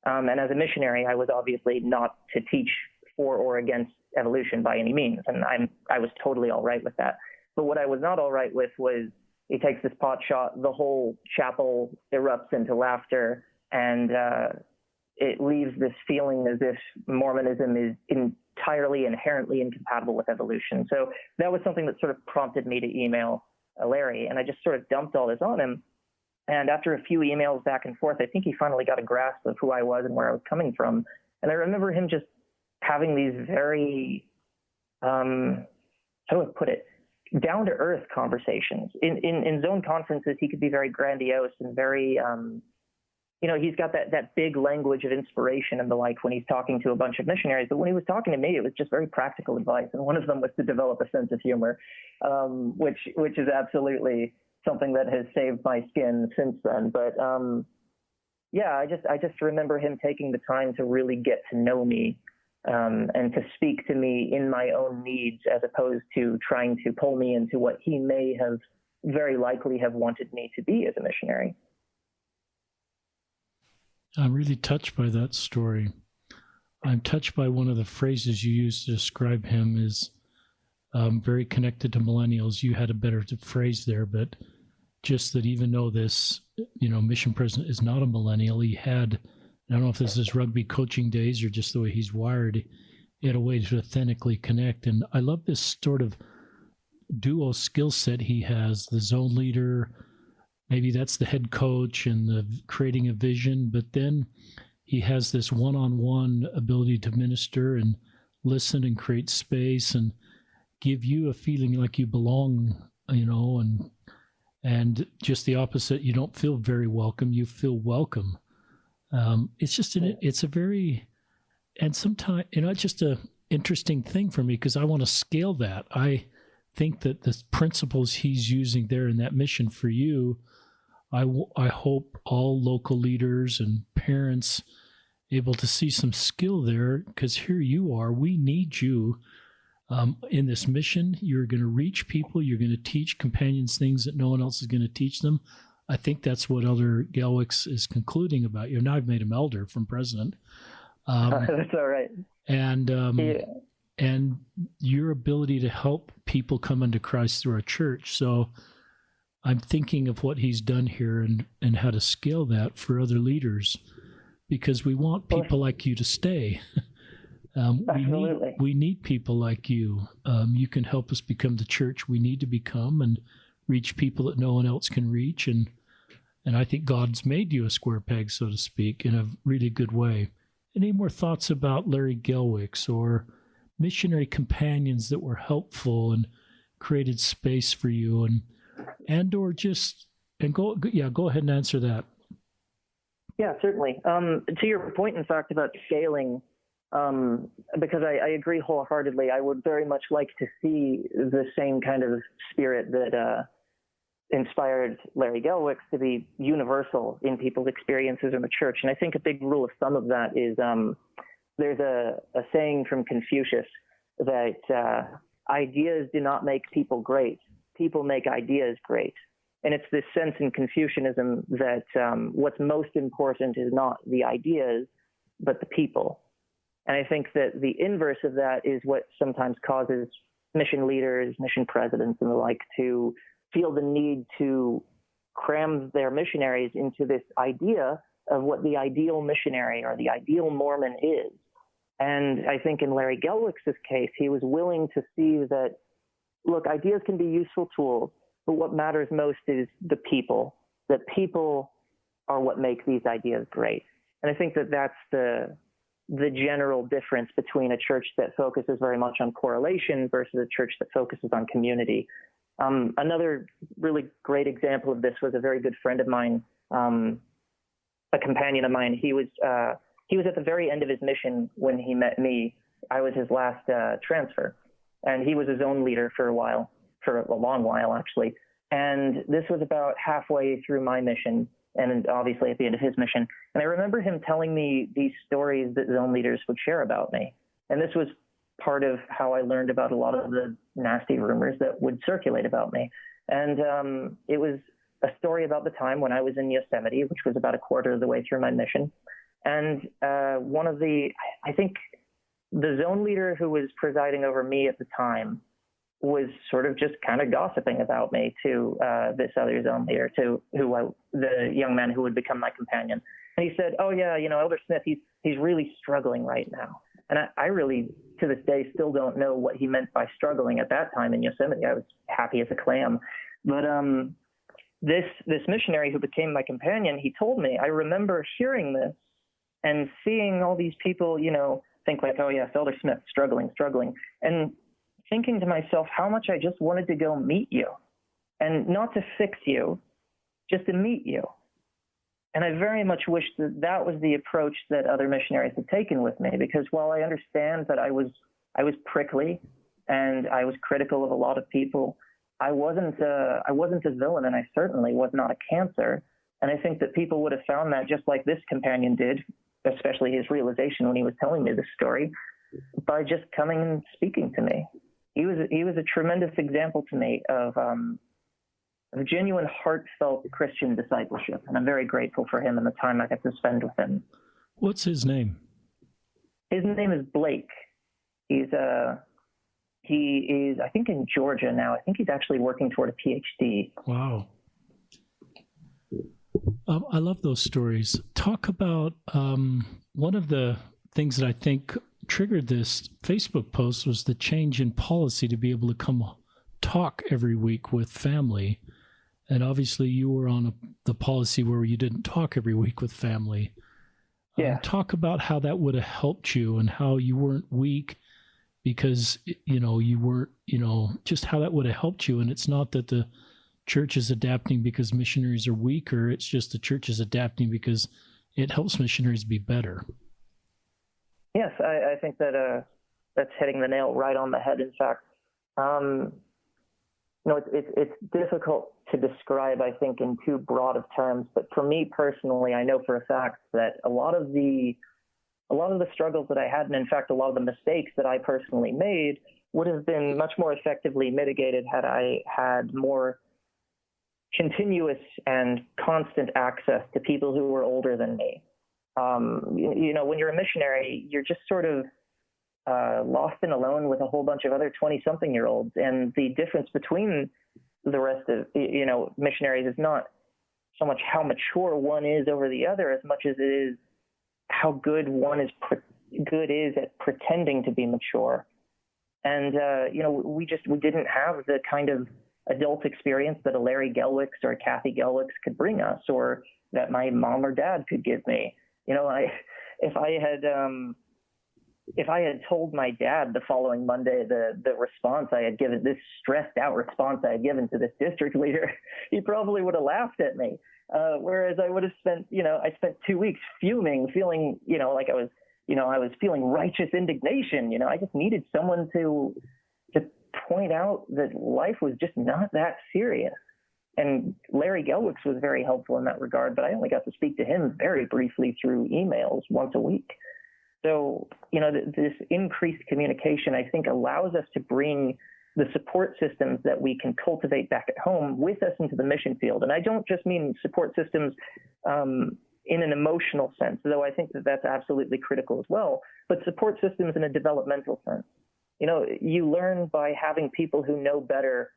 And as a missionary, I was obviously not to teach for or against evolution by any means. And I was totally all right with that. But what I was not all right with was he takes this pot shot, the whole chapel erupts into laughter, and it leaves this feeling as if Mormonism is entirely inherently incompatible with evolution. So that was something that sort of prompted me to email Larry, and I just sort of dumped all this on him. And after a few emails back and forth, I think he finally got a grasp of who I was and where I was coming from. And I remember him just having these very, how do I put it, down-to-earth conversations. In zone conferences, he could be very grandiose and very, he's got that big language of inspiration and the like when he's talking to a bunch of missionaries. But when he was talking to me, it was just very practical advice. And one of them was to develop a sense of humor, which is absolutely something that has saved my skin since then. But I just remember him taking the time to really get to know me and to speak to me in my own needs, as opposed to trying to pull me into what he may have very likely have wanted me to be as a missionary. I'm really touched by that story. I'm touched by one of the phrases you used to describe him as very connected to millennials. You had a better phrase there, but just that even though this, mission president is not a millennial, he had, I don't know if this is rugby coaching days or just the way he's wired, he had a way to authentically connect. And I love this sort of duo skill set he has, the zone leader, maybe that's the head coach and the creating a vision, but then he has this one-on-one ability to minister and listen and create space and give you a feeling like you belong, and just the opposite, you don't feel very welcome, you feel welcome. It's just, it's a very, and sometimes, it's just a interesting thing for me because I want to scale that. I think that the principles he's using there in that mission for you, I hope all local leaders and parents able to see some skill there, because here you are. We need you in this mission. You're going to reach people. You're going to teach companions things that no one else is going to teach them. I think that's what Elder Galwix is concluding about you. Now I've made him elder from president. That's all right. And your ability to help people come unto Christ through our church. So I'm thinking of what he's done here and how to scale that for other leaders, because we want people like you to stay. Absolutely. We need people like you. You can help us become the church we need to become and reach people that no one else can reach. And I think God's made you a square peg, so to speak, in a really good way. Any more thoughts about Larry Gelwicks or missionary companions that were helpful and created go ahead and answer that. Yeah, certainly. To your point, in fact, about scaling, because I agree wholeheartedly. I would very much like to see the same kind of spirit that inspired Larry Gelwicks to be universal in people's experiences in the church. And I think a big rule of thumb of that is there's a saying from Confucius that ideas do not make people great. People make ideas great. And it's this sense in Confucianism that what's most important is not the ideas, but the people. And I think that the inverse of that is what sometimes causes mission leaders, mission presidents, and the like to feel the need to cram their missionaries into this idea of what the ideal missionary or the ideal Mormon is. And I think in Larry Gelwicks' case, he was willing to see that, look, ideas can be useful tools, but what matters most is the people. That people are what make these ideas great. And I think that that's the general difference between a church that focuses very much on correlation versus a church that focuses on community. Another really great example of this was a very good friend of mine, a companion of mine. He was at the very end of his mission when he met me. I was his last transfer, and he was his own leader for a long while actually. And this was about halfway through my mission, and obviously at the end of his mission. And I remember him telling me these stories that zone leaders would share about me. And this was part of how I learned about a lot of the nasty rumors that would circulate about me. And it was a story about the time when I was in Yosemite, which was about a quarter of the way through my mission. And I think the zone leader who was presiding over me at the time was sort of just kind of gossiping about me to this other zone leader, the young man who would become my companion. And he said, "Oh yeah, Elder Smith, he's really struggling right now." And I really, to this day, still don't know what he meant by struggling at that time in Yosemite. I was happy as a clam. But this missionary who became my companion, he told me, I remember hearing this and seeing all these people, think like, "Oh yes, Elder Smith, struggling. And thinking to myself how much I just wanted to go meet you, and not to fix you, just to meet you. And I very much wish that was the approach that other missionaries had taken with me, because while I understand that I was prickly and I was critical of a lot of people, I wasn't a villain, and I certainly was not a cancer. And I think that people would have found that, just like this companion did, especially his realization when he was telling me this story, by just coming and speaking to me. He was a tremendous example to me of genuine, heartfelt Christian discipleship, and I'm very grateful for him and the time I got to spend with him. What's his name? His name is Blake. He is, I think, in Georgia now. I think he's actually working toward a PhD. Wow. I love those stories. Talk about one of the things that I think triggered this Facebook post was the change in policy to be able to come talk every week with family. And obviously you were on the policy where you didn't talk every week with family. Yeah. Talk about how that would have helped you and how you weren't weak because, you weren't, just how that would have helped you. And it's not that the church is adapting because missionaries are weaker. It's just the church is adapting because it helps missionaries be better. Yes, I think that that's hitting the nail right on the head. In fact, it's difficult to describe, I think, in too broad of terms. But for me personally, I know for a fact that a lot of the struggles that I had, and in fact, a lot of the mistakes that I personally made, would have been much more effectively mitigated had I had more continuous and constant access to people who were older than me. When you're a missionary, you're just sort of lost and alone with a whole bunch of other 20-something-year-olds. And the difference between the rest of, missionaries is not so much how mature one is over the other as much as it is how good one is good is at pretending to be mature. And, we didn't have the kind of adult experience that a Larry Gelwicks or a Kathy Gelwicks could bring us, or that my mom or dad could give me. If I had told my dad the following Monday the response I had given, this stressed out response I had given to this district leader, he probably would have laughed at me. Whereas I would have spent 2 weeks fuming, feeling, like I was feeling righteous indignation. I just needed someone to point out that life was just not that serious. And Larry Gelwicks was very helpful in that regard, but I only got to speak to him very briefly through emails once a week. So, this increased communication, I think, allows us to bring the support systems that we can cultivate back at home with us into the mission field. And I don't just mean support systems in an emotional sense, though I think that that's absolutely critical as well, but support systems in a developmental sense. You learn by having people who know better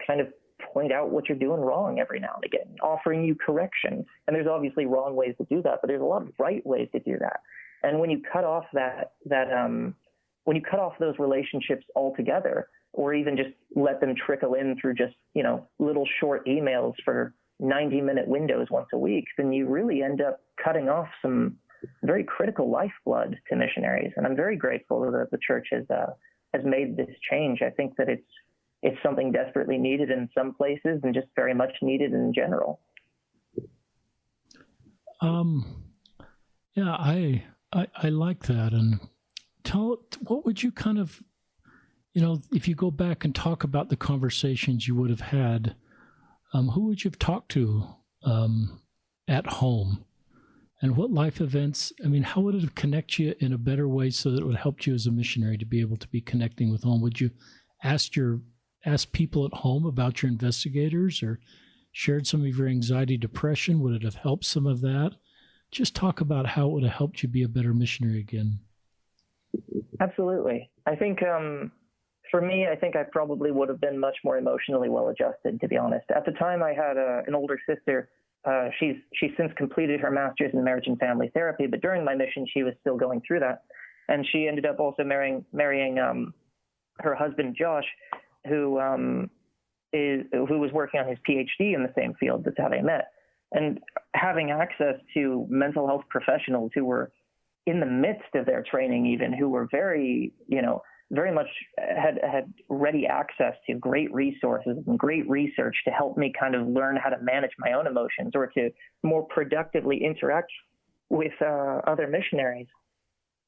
kind of point out what you're doing wrong every now and again, offering you correction. And there's obviously wrong ways to do that, but there's a lot of right ways to do that. And when you cut off when you cut off those relationships altogether, or even just let them trickle in through just, little short emails for 90-minute windows once a week, then you really end up cutting off some very critical lifeblood to missionaries. And I'm very grateful that the church has made this change. I think that it's something desperately needed in some places and just very much needed in general. Yeah, I like that. And what would you kind of, if you go back and talk about the conversations you would have had, who would you have talked to at home? And what life events, how would it connect you in a better way so that it would help you as a missionary to be able to be connecting with home? Would you ask people at home about your investigators, or shared some of your anxiety, depression? Would it have helped some of that? Just talk about how it would have helped you be a better missionary again. Absolutely. I think for me, I think I probably would have been much more emotionally well-adjusted, to be honest. At the time, I had an older sister. She's since completed her master's in marriage and family therapy, but during my mission, she was still going through that. And she ended up also marrying her husband, Josh, who was working on his PhD in the same field. That's how they met. And having access to mental health professionals who were in the midst of their training, even, who were very much had ready access to great resources and great research to help me kind of learn how to manage my own emotions, or to more productively interact with other missionaries,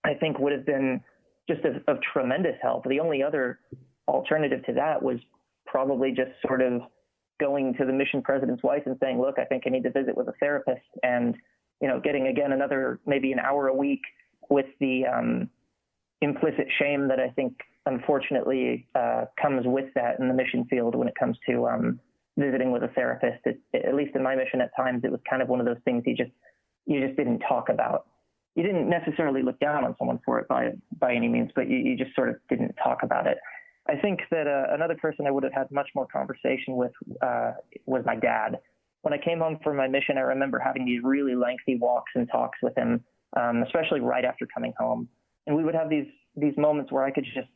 I think would have been just of tremendous help. The only other alternative to that was probably just sort of going to the mission president's wife and saying, look, I think I need to visit with a therapist, and, getting again another maybe an hour a week with the implicit shame that I think unfortunately comes with that in the mission field when it comes to visiting with a therapist. At least in my mission, at times it was kind of one of those things you just didn't talk about. You didn't necessarily look down on someone for it by any means, but you just sort of didn't talk about it. I think that another person I would have had much more conversation with was my dad. When I came home from my mission, I remember having these really lengthy walks and talks with him, especially right after coming home. And we would have these moments where I could just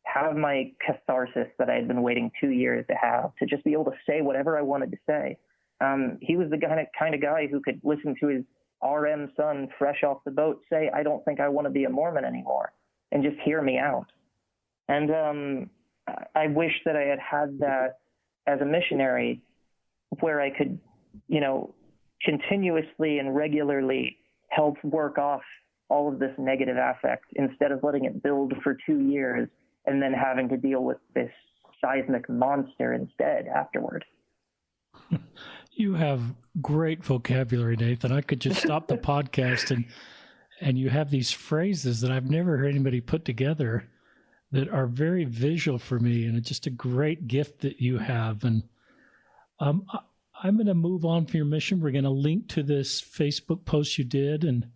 have my catharsis that I had been waiting 2 years to have, to just be able to say whatever I wanted to say. He was the kind of guy who could listen to his RM son fresh off the boat say, I don't think I want to be a Mormon anymore, and just hear me out. And I wish that I had that as a missionary, where I could, continuously and regularly help work off all of this negative affect, instead of letting it build for 2 years and then having to deal with this seismic monster instead afterward. You have great vocabulary, Nathan. I could just stop the podcast and you have these phrases that I've never heard anybody put together that are very visual for me, and it's just a great gift that you have. And I'm going to move on from your mission. We're going to link to this Facebook post you did and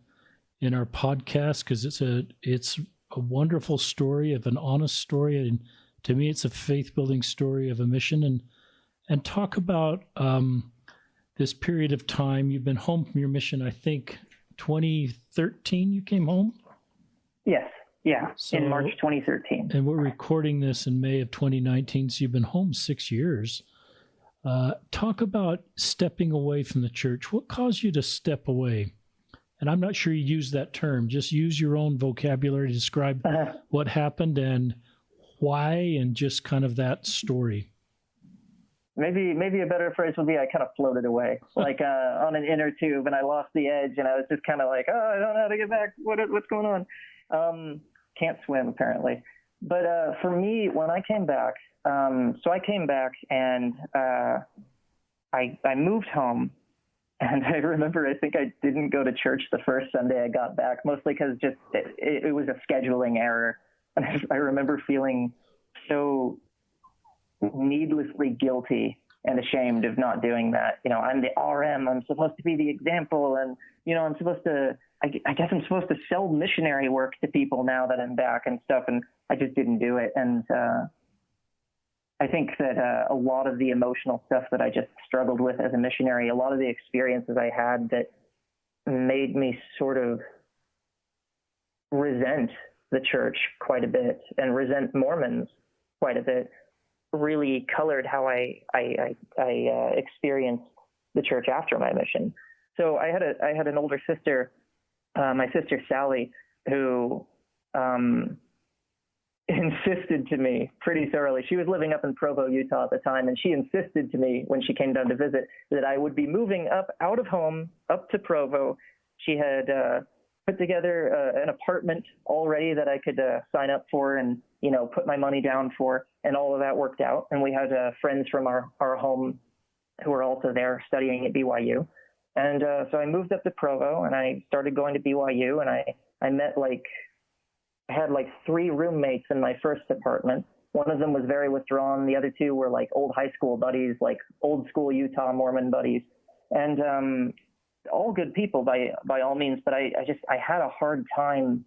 in our podcast, because it's a wonderful story of an honest story, and to me, it's a faith-building story of a mission. And talk about this period of time. You've been home from your mission, I think 2013 you came home? Yes. Yeah. So, in March 2013. And we're recording this in May of 2019, so you've been home 6 years. Talk about stepping away from the church. What caused you to step away? And I'm not sure you use that term. Just use your own vocabulary to describe what happened and why, and just kind of that story. Maybe a better phrase would be I kind of floated away, like on an inner tube, and I lost the edge, and I was just kind of like, oh, I don't know how to get back. What's going on? Can't swim, apparently. But for me, when I came back, so I came back and I moved home. And I remember, I think I didn't go to church the first Sunday I got back, mostly because just it was a scheduling error. And I remember feeling so needlessly guilty and ashamed of not doing that. You know, I'm the RM. I'm supposed to be the example. And, you know, I'm supposed to, I guess I'm supposed to sell missionary work to people now that I'm back and stuff. And I just didn't do it. And I think that a lot of the emotional stuff that I just struggled with as a missionary, a lot of the experiences I had that made me sort of resent the church quite a bit and resent Mormons quite a bit, really colored how I experienced the church after my mission. So I had an older sister, my sister Sally, who insisted to me pretty thoroughly. She was living up in Provo, Utah at the time, and she insisted to me when she came down to visit that I would be moving up out of home up to Provo. She had put together an apartment already that I could sign up for and, you know, put my money down for, and all of that worked out. And we had friends from our home who were also there studying at BYU. And so I moved up to Provo and I started going to BYU, and I met I had 3 roommates in my first apartment. One of them was very withdrawn. The other 2 were like old high school buddies, like old school Utah Mormon buddies. And all good people by all means, but I had a hard time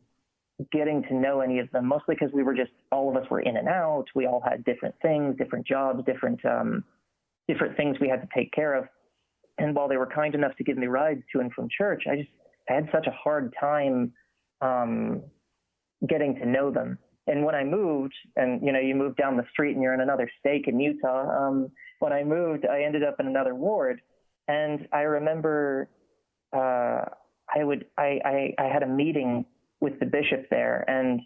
getting to know any of them, mostly because we were just, all of us were in and out. We all had different things, different jobs, different things we had to take care of. And while they were kind enough to give me rides to and from church, I had such a hard time getting to know them. And when I moved, and you know, you move down the street and you're in another state in Utah. When I moved, I ended up in another ward, and I remember I had a meeting with the bishop there, and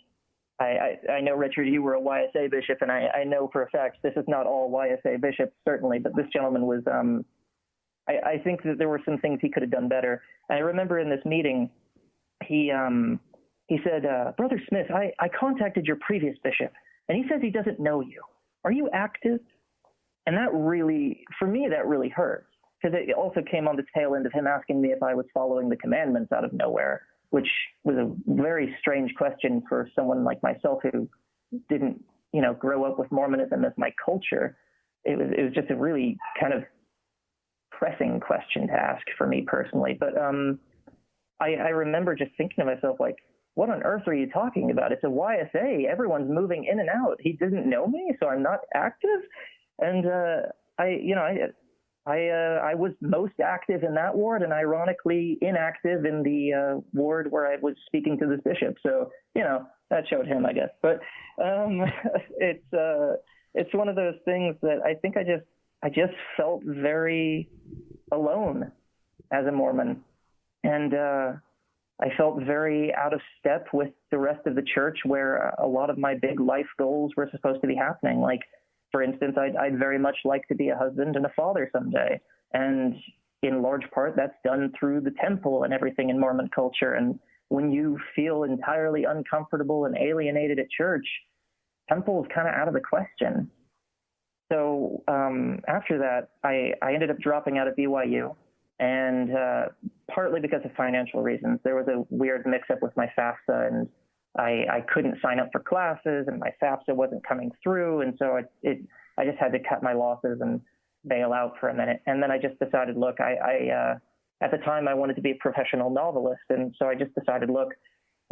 I know, Richard, you were a YSA bishop, and I know for a fact this is not all YSA bishops, certainly, but this gentleman was. I think that there were some things he could have done better. And I remember in this meeting, he said, Brother Smith, I contacted your previous bishop, and he says he doesn't know you. Are you active? And that really, for me, that really hurt, because it also came on the tail end of him asking me if I was following the commandments out of nowhere, which was a very strange question for someone like myself who didn't, you know, grow up with Mormonism as my culture. It was just a really kind of pressing question to ask for me personally. But I remember just thinking to myself, like, what on earth are you talking about? It's a YSA. Everyone's moving in and out. He didn't know me, so I'm not active. And I was most active in that ward, and ironically inactive in the ward where I was speaking to this bishop. So, you know, that showed him, I guess. But it's one of those things that I think I just felt very alone as a Mormon, and I felt very out of step with the rest of the church, where a lot of my big life goals were supposed to be happening. Like, for instance, I'd very much like to be a husband and a father someday. And in large part, that's done through the temple and everything in Mormon culture. And when you feel entirely uncomfortable and alienated at church, temple is kind of out of the question. So after that, I ended up dropping out of BYU, and partly because of financial reasons. There was a weird mix-up with my FAFSA, and I couldn't sign up for classes, and my FAFSA wasn't coming through, and so I just had to cut my losses and bail out for a minute. And then I just decided, look, at the time I wanted to be a professional novelist, and so I just decided, look,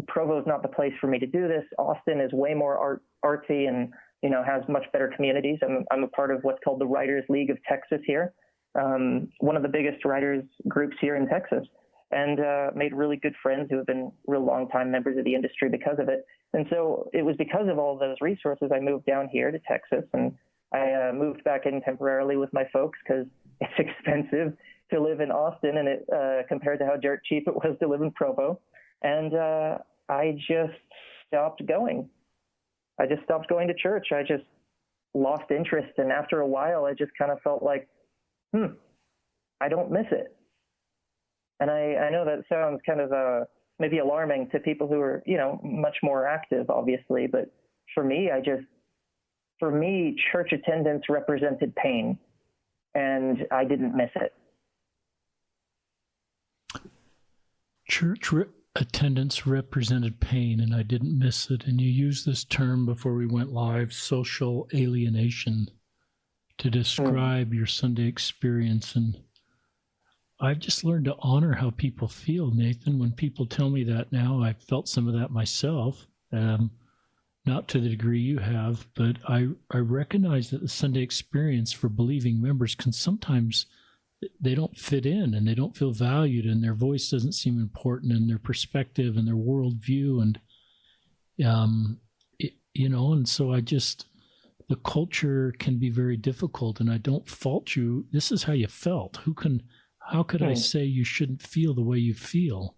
Provo's not the place for me to do this. Austin is way more artsy and, you know, has much better communities. I'm a part of what's called the Writers League of Texas here, one of the biggest writers groups here in Texas. and made really good friends who have been real long-time members of the industry because of it. And so it was because of all of those resources I moved down here to Texas, and I moved back in temporarily with my folks because it's expensive to live in Austin, and it compared to how dirt cheap it was to live in Provo. And I just stopped going. I just stopped going to church. I just lost interest. And after a while, I just kind of felt like, I don't miss it. And I know that sounds kind of maybe alarming to people who are, much more active, obviously. But for me, church attendance represented pain, and I didn't miss it. Church attendance represented pain, and I didn't miss it. And you used this term before we went live, social alienation, to describe your Sunday experience. And I've just learned to honor how people feel, Nathan. When people tell me that now, I've felt some of that myself, not to the degree you have, but I recognize that the Sunday experience for believing members can sometimes, they don't fit in and they don't feel valued, and their voice doesn't seem important, and their perspective and their worldview. And, and so the culture can be very difficult, and I don't fault you. This is how you felt. How could I say you shouldn't feel the way you feel?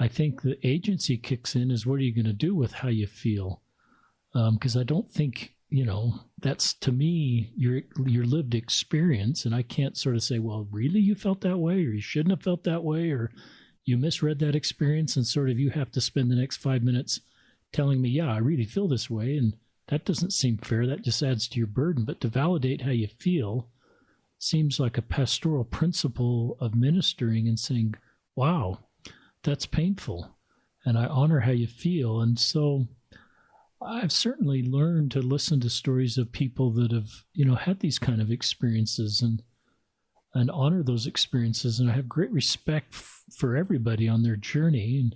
I think the agency kicks in is, what are you going to do with how you feel? Because I don't think, that's, to me, your lived experience. And I can't sort of say, well, really you felt that way, or you shouldn't have felt that way, or you misread that experience, and sort of you have to spend the next 5 minutes telling me, yeah, I really feel this way. And that doesn't seem fair. That just adds to your burden. But to validate how you feel seems like a pastoral principle of ministering and saying, wow, that's painful, and I honor how you feel. And so I've certainly learned to listen to stories of people that have, had these kind of experiences, and honor those experiences. And I have great respect for everybody on their journey.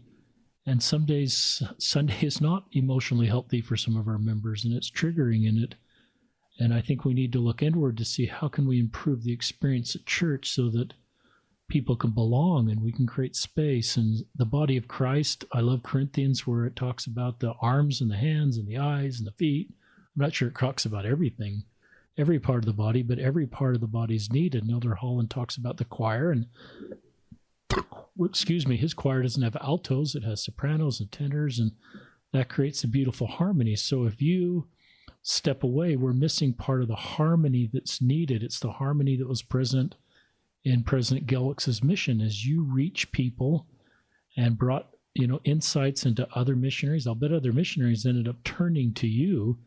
And some days, Sunday is not emotionally healthy for some of our members, and it's triggering in it. And I think we need to look inward to see how can we improve the experience at church so that people can belong and we can create space. And the body of Christ, I love Corinthians, where it talks about the arms and the hands and the eyes and the feet. I'm not sure it talks about everything, every part of the body, but every part of the body is needed. And Elder Holland talks about the choir, and his choir doesn't have altos, it has sopranos and tenors, and that creates a beautiful harmony. So if you step away, we're missing part of the harmony that's needed. It's the harmony that was present in President Gelwick's mission, as you reach people and brought, insights into other missionaries. I'll bet other missionaries ended up turning to you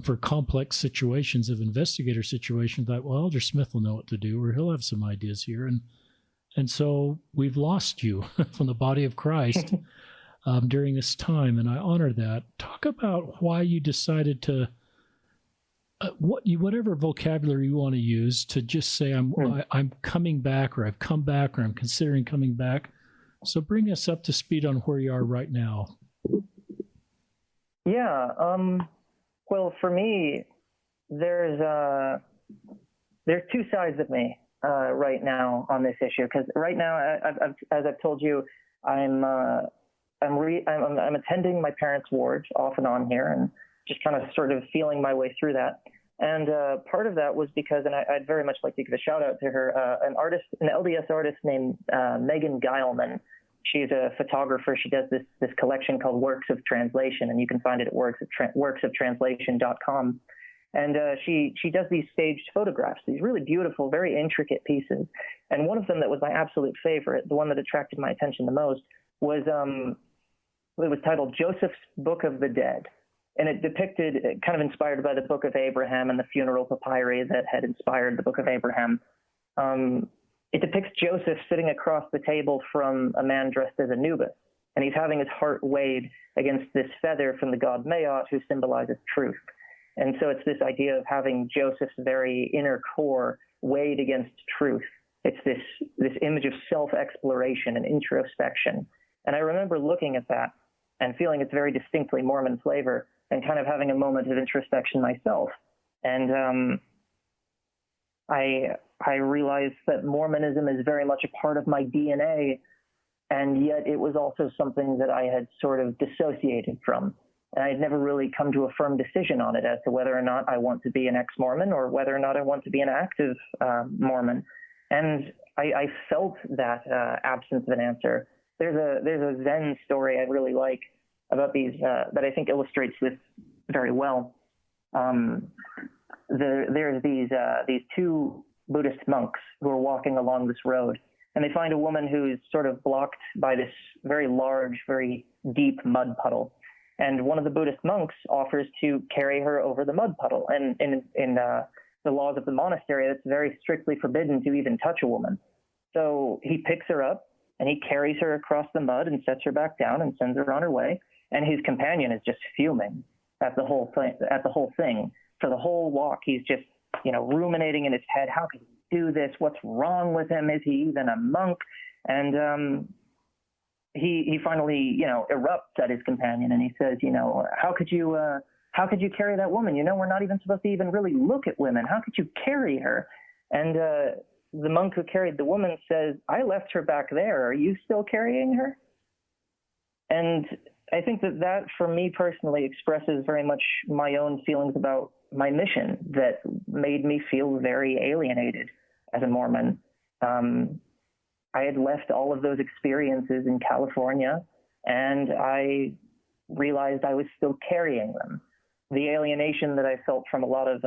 for complex situations of investigator situations. Like, well, Elder Smith will know what to do, or he'll have some ideas here. And so we've lost you from the body of Christ during this time, and I honor that. Talk about why you decided to, whatever vocabulary you want to use, to just say, I'm coming back, or I've come back, or I'm considering coming back. So bring us up to speed on where you are right now. Yeah. Well, for me, there's two sides of me right now on this issue, because right now, as I've told you, I'm attending my parents' ward off and on here, and just kind of sort of feeling my way through that. And part of that was because, and I'd very much like to give a shout out to her, an LDS artist named Megan Geilman. She's a photographer. She does this collection called Works of Translation, and you can find it at worksoftranslation.com. And she does these staged photographs, these really beautiful, very intricate pieces. And one of them that was my absolute favorite, the one that attracted my attention the most, was it was titled Joseph's Book of the Dead. And it depicted, kind of inspired by the Book of Abraham and the funeral papyri that had inspired the Book of Abraham. It depicts Joseph sitting across the table from a man dressed as Anubis, and he's having his heart weighed against this feather from the god Maat, who symbolizes truth. And so it's this idea of having Joseph's very inner core weighed against truth. It's this image of self-exploration and introspection. And I remember looking at that and feeling its very distinctly Mormon flavor, and kind of having a moment of introspection myself. And I realized that Mormonism is very much a part of my DNA, And yet it was also something that I had sort of dissociated from. And I had never really come to a firm decision on it as to whether or not I want to be an ex-Mormon or whether or not I want to be an active Mormon. And I felt that absence of an answer. There's a Zen story I really like about these that I think illustrates this very well. There's these two Buddhist monks who are walking along this road, and they find a woman who's sort of blocked by this very large, very deep mud puddle. And one of the Buddhist monks offers to carry her over the mud puddle. And in the laws of the monastery, it's very strictly forbidden to even touch a woman. So he picks her up and he carries her across the mud and sets her back down and sends her on her way. And his companion is just fuming at the whole thing. For the whole walk, he's just, ruminating in his head. How could he do this? What's wrong with him? Is he even a monk? And he finally, erupts at his companion and he says, how could you carry that woman? We're not even supposed to even really look at women. How could you carry her? And the monk who carried the woman says, I left her back there. Are you still carrying her? And I think that for me personally expresses very much my own feelings about my mission that made me feel very alienated as a Mormon. I had left all of those experiences in California, and I realized I was still carrying them. The alienation that I felt from a lot of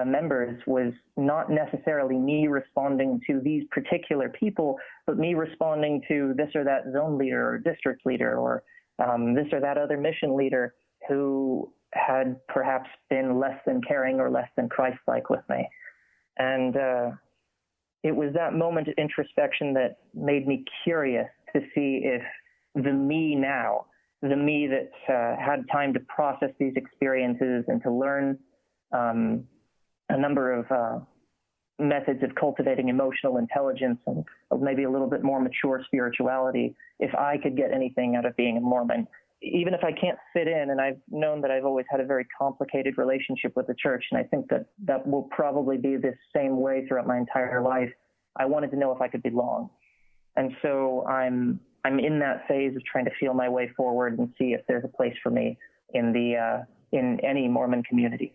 members was not necessarily me responding to these particular people, but me responding to this or that zone leader or district leader or this or that other mission leader who had perhaps been less than caring or less than Christ-like with me. And it was that moment of introspection that made me curious to see if the me now, the me that had time to process these experiences and to learn a number of methods of cultivating emotional intelligence and maybe a little bit more mature spirituality, if I could get anything out of being a Mormon. Even if I can't fit in, and I've known that I've always had a very complicated relationship with the church, and I think that will probably be the same way throughout my entire life, I wanted to know if I could belong. And so I'm in that phase of trying to feel my way forward and see if there's a place for me in any Mormon community.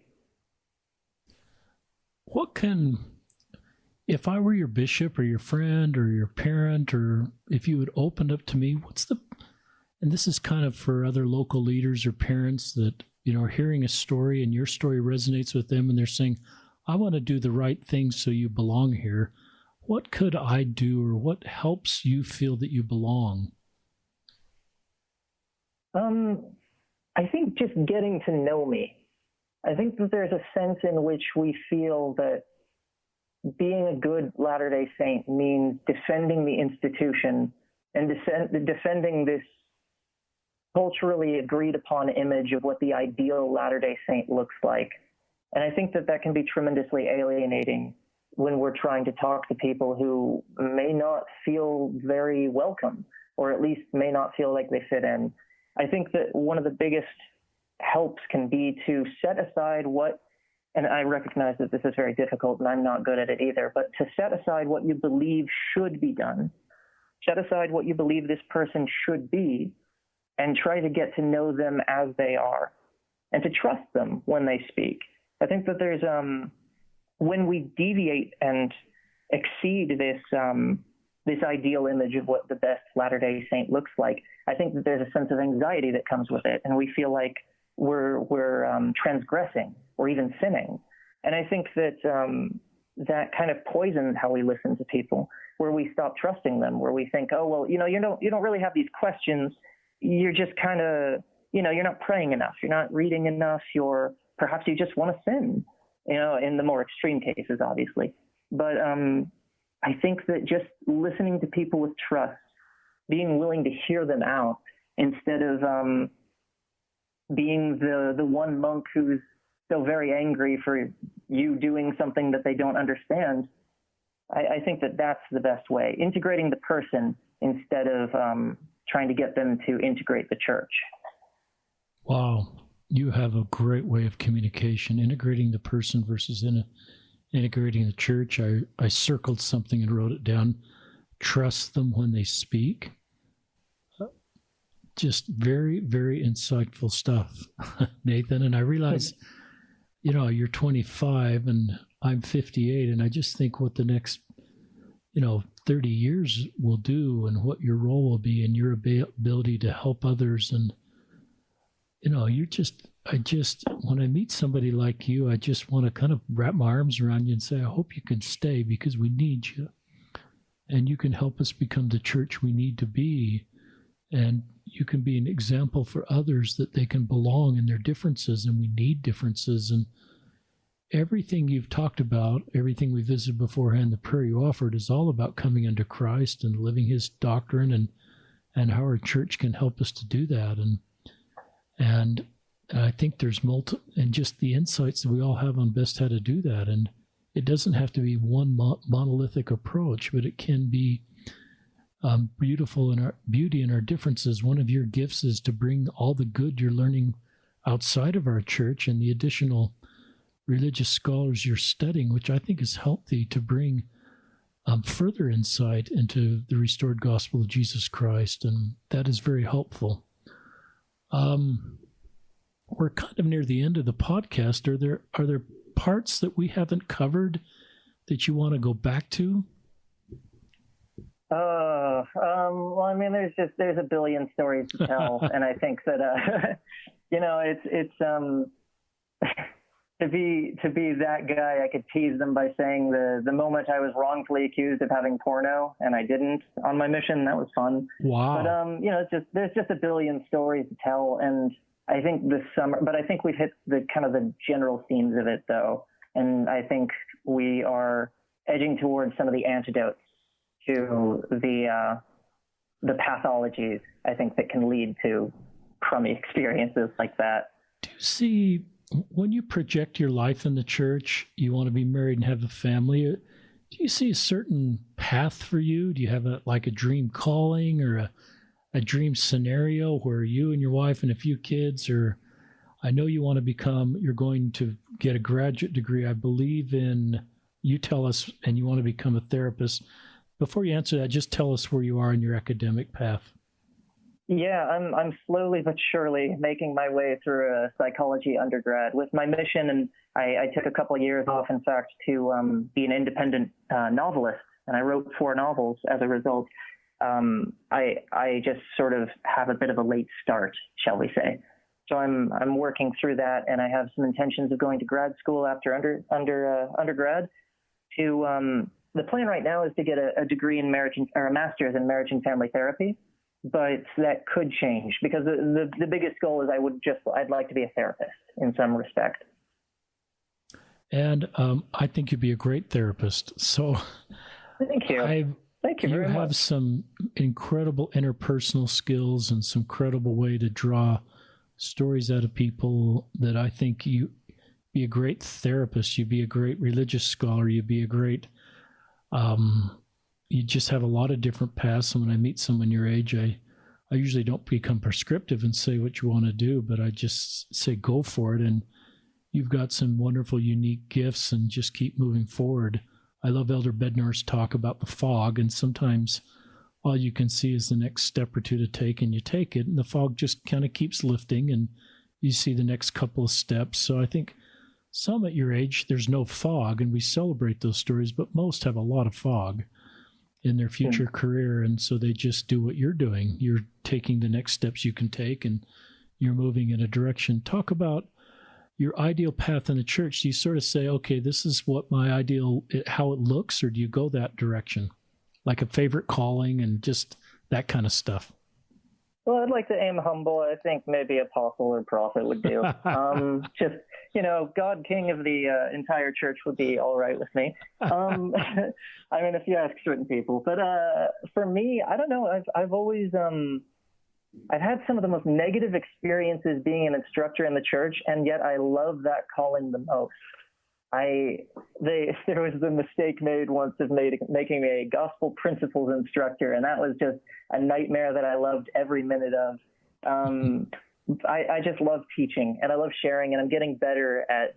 If I were your bishop or your friend or your parent, or if you had opened up to me, and this is kind of for other local leaders or parents that, are hearing a story and your story resonates with them and they're saying, I want to do the right thing so you belong here. What could I do, or what helps you feel that you belong? I think just getting to know me. I think that there's a sense in which we feel that being a good Latter-day Saint means defending the institution and defending this culturally agreed upon image of what the ideal Latter-day Saint looks like. And I think that can be tremendously alienating when we're trying to talk to people who may not feel very welcome, or at least may not feel like they fit in. I think that one of the biggest helps can be to set aside and I recognize that this is very difficult and I'm not good at it either, but to set aside what you believe should be done, set aside what you believe this person should be, and try to get to know them as they are, and to trust them when they speak. I think that there's, when we deviate and exceed this ideal image of what the best Latter-day Saint looks like, I think that there's a sense of anxiety that comes with it, and we feel like we're transgressing or even sinning. And I think that that kind of poisons how we listen to people, where we stop trusting them, where we think, oh, well, you don't really have these questions. You're just kind of, you're not praying enough. You're not reading enough. Perhaps you just want to sin, in the more extreme cases, obviously. But I think that just listening to people with trust, being willing to hear them out instead of being the one monk who's so very angry for you doing something that they don't understand, I think that that's the best way. Integrating the person instead of trying to get them to integrate the church. Wow. You have a great way of communication, integrating the person versus integrating the church. I circled something and wrote it down. Trust them when they speak. just very, very insightful stuff, Nathan. And I realize, you're 25 and I'm 58, and I just think what the next, 30 years will do and what your role will be and your ability to help others. And, when I meet somebody like you, I just want to kind of wrap my arms around you and say, I hope you can stay because we need you. And you can help us become the church we need to be. And you can be an example for others that they can belong in their differences, and we need differences. And everything you've talked about, everything we visited beforehand, the prayer you offered is all about coming under Christ and living his doctrine and how our church can help us to do that. And I think there's and just the insights that we all have on best how to do that. And it doesn't have to be one monolithic approach, but it can be beautiful in our beauty in our differences. One of your gifts is to bring all the good you're learning outside of our church and the additional religious scholars you're studying, which I think is healthy to bring further insight into the restored gospel of Jesus Christ, and that is very helpful. We're kind of near the end of the podcast. Are there parts that we haven't covered that you want to go back to? Well, I mean, there's a billion stories to tell, and I think that it's to be that guy, I could tease them by saying the moment I was wrongfully accused of having porno and I didn't on my mission, that was fun. Wow. But there's just a billion stories to tell, and I think this summer, but I think we've hit the kind of the general themes of it though, and I think we are edging towards some of the antidotes to the pathologies, I think, that can lead to crummy experiences like that. Do you see, when you project your life in the church, you want to be married and have a family, do you see a certain path for you? Do you have a dream calling or a dream scenario where you and your wife and a few kids, or I know you're going to get a graduate degree, I believe you tell us, and you want to become a therapist. Before you answer that, just tell us where you are in your academic path. Yeah, I'm slowly but surely making my way through a psychology undergrad with my mission, and I took a couple of years off, in fact, to be an independent novelist, and I wrote 4 novels as a result. I just sort of have a bit of a late start, shall we say. So I'm working through that, and I have some intentions of going to grad school after undergrad. The plan right now is to get a degree in a master's in marriage and family therapy. But that could change because the biggest goal is I'd like to be a therapist in some respect. And I think you'd be a great therapist. So thank you. Thank you very much. You have some incredible interpersonal skills and some credible way to draw stories out of people that I think you be a great therapist. You'd be a great religious scholar. You'd be a great you just have a lot of different paths. And when I meet someone your age, I usually don't become prescriptive and say what you want to do, but I just say go for it. And you've got some wonderful, unique gifts, and just keep moving forward. I love Elder Bednar's talk about the fog, and sometimes all you can see is the next step or two to take, and you take it, and the fog just kind of keeps lifting, and you see the next couple of steps. So I think some at your age, there's no fog, and we celebrate those stories, but most have a lot of fog in their future career, and so they just do what you're doing. You're taking the next steps you can take, and you're moving in a direction. Talk about your ideal path in the church. Do you sort of say, okay, this is what my ideal, how it looks, or do you go that direction? Like a favorite calling and just that kind of stuff? Well, I'd like to aim humble. I think maybe apostle or prophet would do. Just, God King of the entire church would be all right with me. I mean, if you ask certain people. But for me, I don't know. I've always, I've had some of the most negative experiences being an instructor in the church, and yet I love that calling the most. There was the mistake made once of making me a gospel principles instructor, and that was just a nightmare that I loved every minute of. I just love teaching, and I love sharing, and I'm getting better at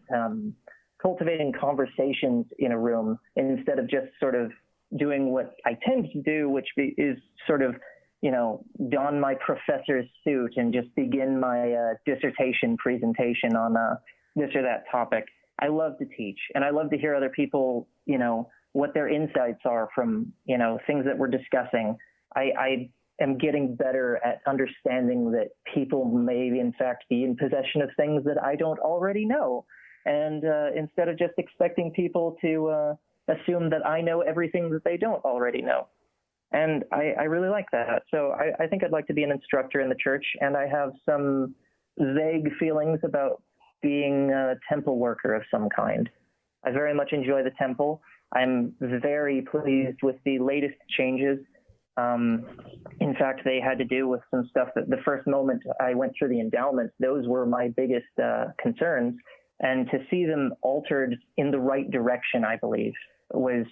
cultivating conversations in a room instead of just sort of doing what I tend to do, which is sort of don my professor's suit and just begin my dissertation presentation on this or that topic. I love to teach, and I love to hear other people, what their insights are from, things that we're discussing. I am getting better at understanding that people may, in fact, be in possession of things that I don't already know. And instead of just expecting people to assume that I know everything that they don't already know. And I really like that. So I think I'd like to be an instructor in the church, and I have some vague feelings about being a temple worker of some kind. I very much enjoy the temple. I'm very pleased with the latest changes. In fact, they had to do with some stuff that the first moment I went through the endowments, those were my biggest concerns. And to see them altered in the right direction, I believe, was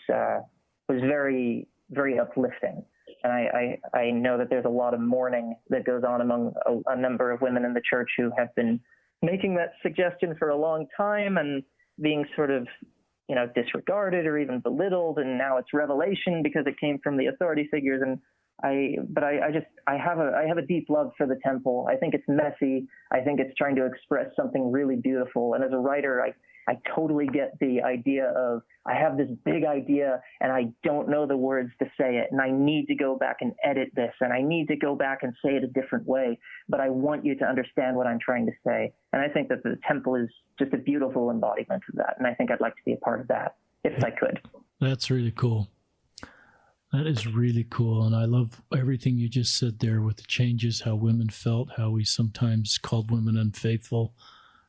very, very uplifting. And I know that there's a lot of mourning that goes on among a number of women in the church who have been making that suggestion for a long time and being sort of, disregarded or even belittled. And now it's revelation because it came from the authority figures. And I have a deep love for the temple. I think it's messy. I think it's trying to express something really beautiful. And as a writer, I totally get the idea of, I have this big idea and I don't know the words to say it. And I need to go back and edit this. And I need to go back and say it a different way. But I want you to understand what I'm trying to say. And I think that the temple is just a beautiful embodiment of that. And I think I'd like to be a part of that if I could. That's really cool. That is really cool. And I love everything you just said there with the changes, how women felt, how we sometimes called women unfaithful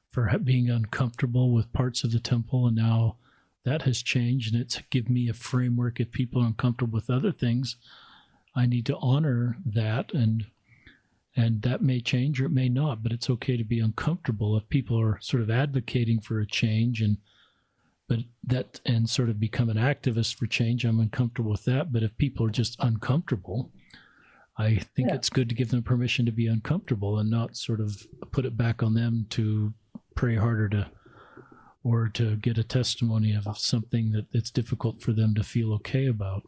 for being uncomfortable with parts of the temple. And now that has changed, and it's given me a framework. If people are uncomfortable with other things, I need to honor that, and that may change or it may not, but it's okay to be uncomfortable if people are sort of advocating for a change and sort of become an activist for change. I'm uncomfortable with that. But if people are just uncomfortable, I think it's good to give them permission to be uncomfortable and not sort of put it back on them to pray harder or to get a testimony of something that it's difficult for them to feel okay about.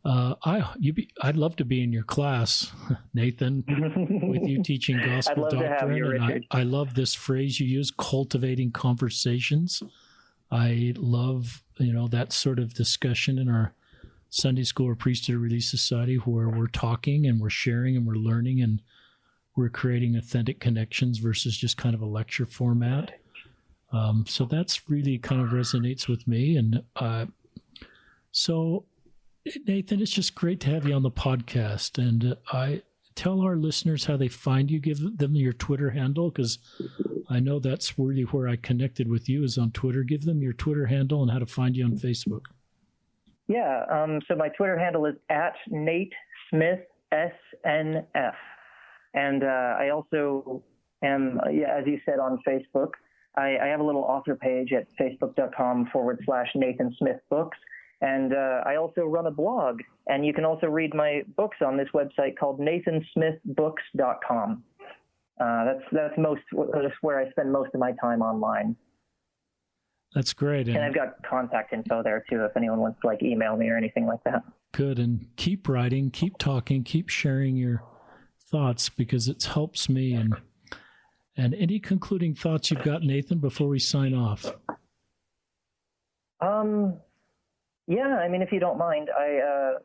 I'd love to be in your class, Nathan, with you teaching gospel I'd love doctrine. to have you, Richard. I love this phrase you use, cultivating conversations. I love, that sort of discussion in our Sunday school or priesthood relief society where we're talking and we're sharing and we're learning and we're creating authentic connections versus just kind of a lecture format. So that's really kind of resonates with me. And so, Nathan, it's just great to have you on the podcast. And I tell our listeners how they find you. Give them your Twitter handle, because I know that's really where I connected with you is on Twitter. Give them your Twitter handle and how to find you on Facebook. Yeah. So my Twitter handle is @NateSmith SNF. And I also am, as you said, on Facebook. I have a little author page at facebook.com/Nathan Smith Books. And I also run a blog. And you can also read my books on this website called NathanSmithBooks.com. That's where I spend most of my time online. That's great. And I've got contact info there, too, if anyone wants to email me or anything like that. Good. And keep writing, keep talking, keep sharing your thoughts, because it helps me. And any concluding thoughts you've got, Nathan, before we sign off? Yeah, if you don't mind,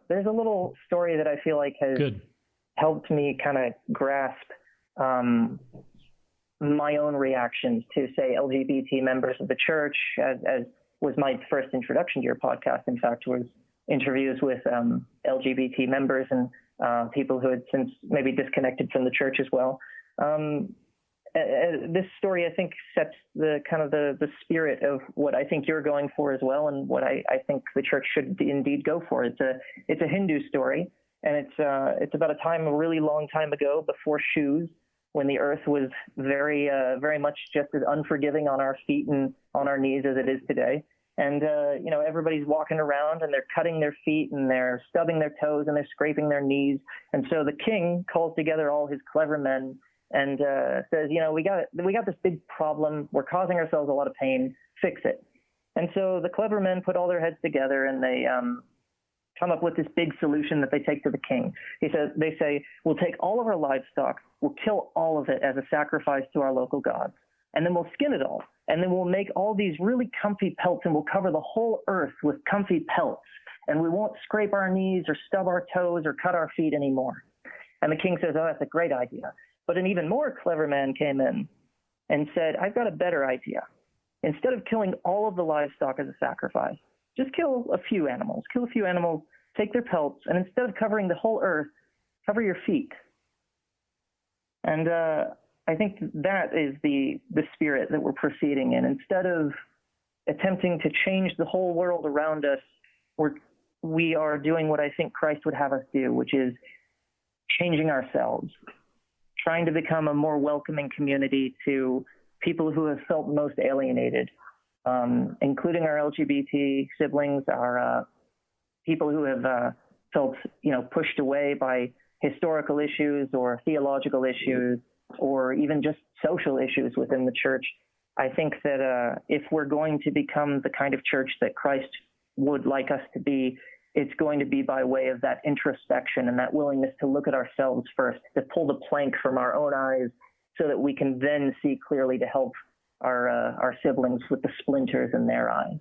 there's a little story that I feel like has helped me kind of grasp my own reactions to, say, LGBT members of the church, as was my first introduction to your podcast, in fact, was interviews with LGBT members and people who had since maybe disconnected from the church as well. This story, I think, sets the kind of the spirit of what I think you're going for as well, and what I think the church should indeed go for. It's a Hindu story, and it's about a really long time ago, before shoes, when the earth was very very much just as unforgiving on our feet and on our knees as it is today. And everybody's walking around and they're cutting their feet and they're stubbing their toes and they're scraping their knees. And so the king calls together all his clever men and says, we got this big problem. We're causing ourselves a lot of pain. Fix it. And so the clever men put all their heads together and come up with this big solution that they take to the king. They say, we'll take all of our livestock, we'll kill all of it as a sacrifice to our local gods, and then we'll skin it all. And then we'll make all these really comfy pelts, and we'll cover the whole earth with comfy pelts. And we won't scrape our knees or stub our toes or cut our feet anymore. And the king says, oh, that's a great idea. But an even more clever man came in and said, I've got a better idea. Instead of killing all of the livestock as a sacrifice, just kill a few animals. Kill a few animals, take their pelts, and instead of covering the whole earth, cover your feet. And I think that is the spirit that we're proceeding in. Instead of attempting to change the whole world around us, we are doing what I think Christ would have us do, which is changing ourselves, trying to become a more welcoming community to people who have felt most alienated, including our LGBT siblings, our people who have felt, pushed away by historical issues or theological issues, or even just social issues within the church. I think that if we're going to become the kind of church that Christ would like us to be, it's going to be by way of that introspection and that willingness to look at ourselves first, to pull the plank from our own eyes so that we can then see clearly to help our siblings with the splinters in their eyes.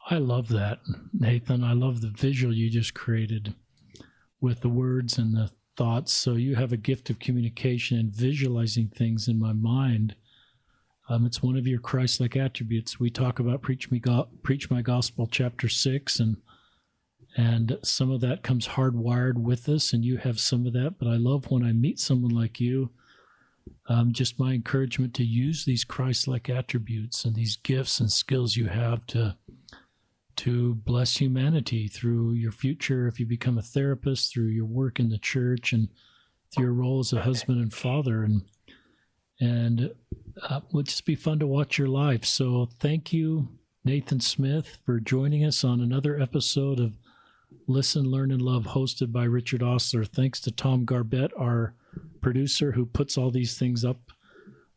I love that, Nathan. I love the visual you just created with the words and the thoughts. So you have a gift of communication and visualizing things in my mind. It's one of your Christ-like attributes. We talk about Preach My Gospel, chapter 6, and some of that comes hardwired with us, and you have some of that. But I love when I meet someone like you, just my encouragement to use these Christ-like attributes and these gifts and skills you have to bless humanity through your future, if you become a therapist, through your work in the church, and through your role as a husband and father. And would just be fun to watch your life. So thank you, Nathan Smith, for joining us on another episode of Listen, Learn, and Love, hosted by Richard Ostler. Thanks to Tom Garbett, our producer, who puts all these things up.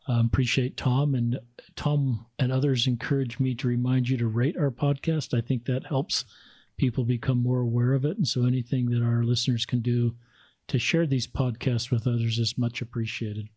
Appreciate Tom. And Tom and others encourage me to remind you to rate our podcast. I think that helps people become more aware of it. And so anything that our listeners can do to share these podcasts with others is much appreciated.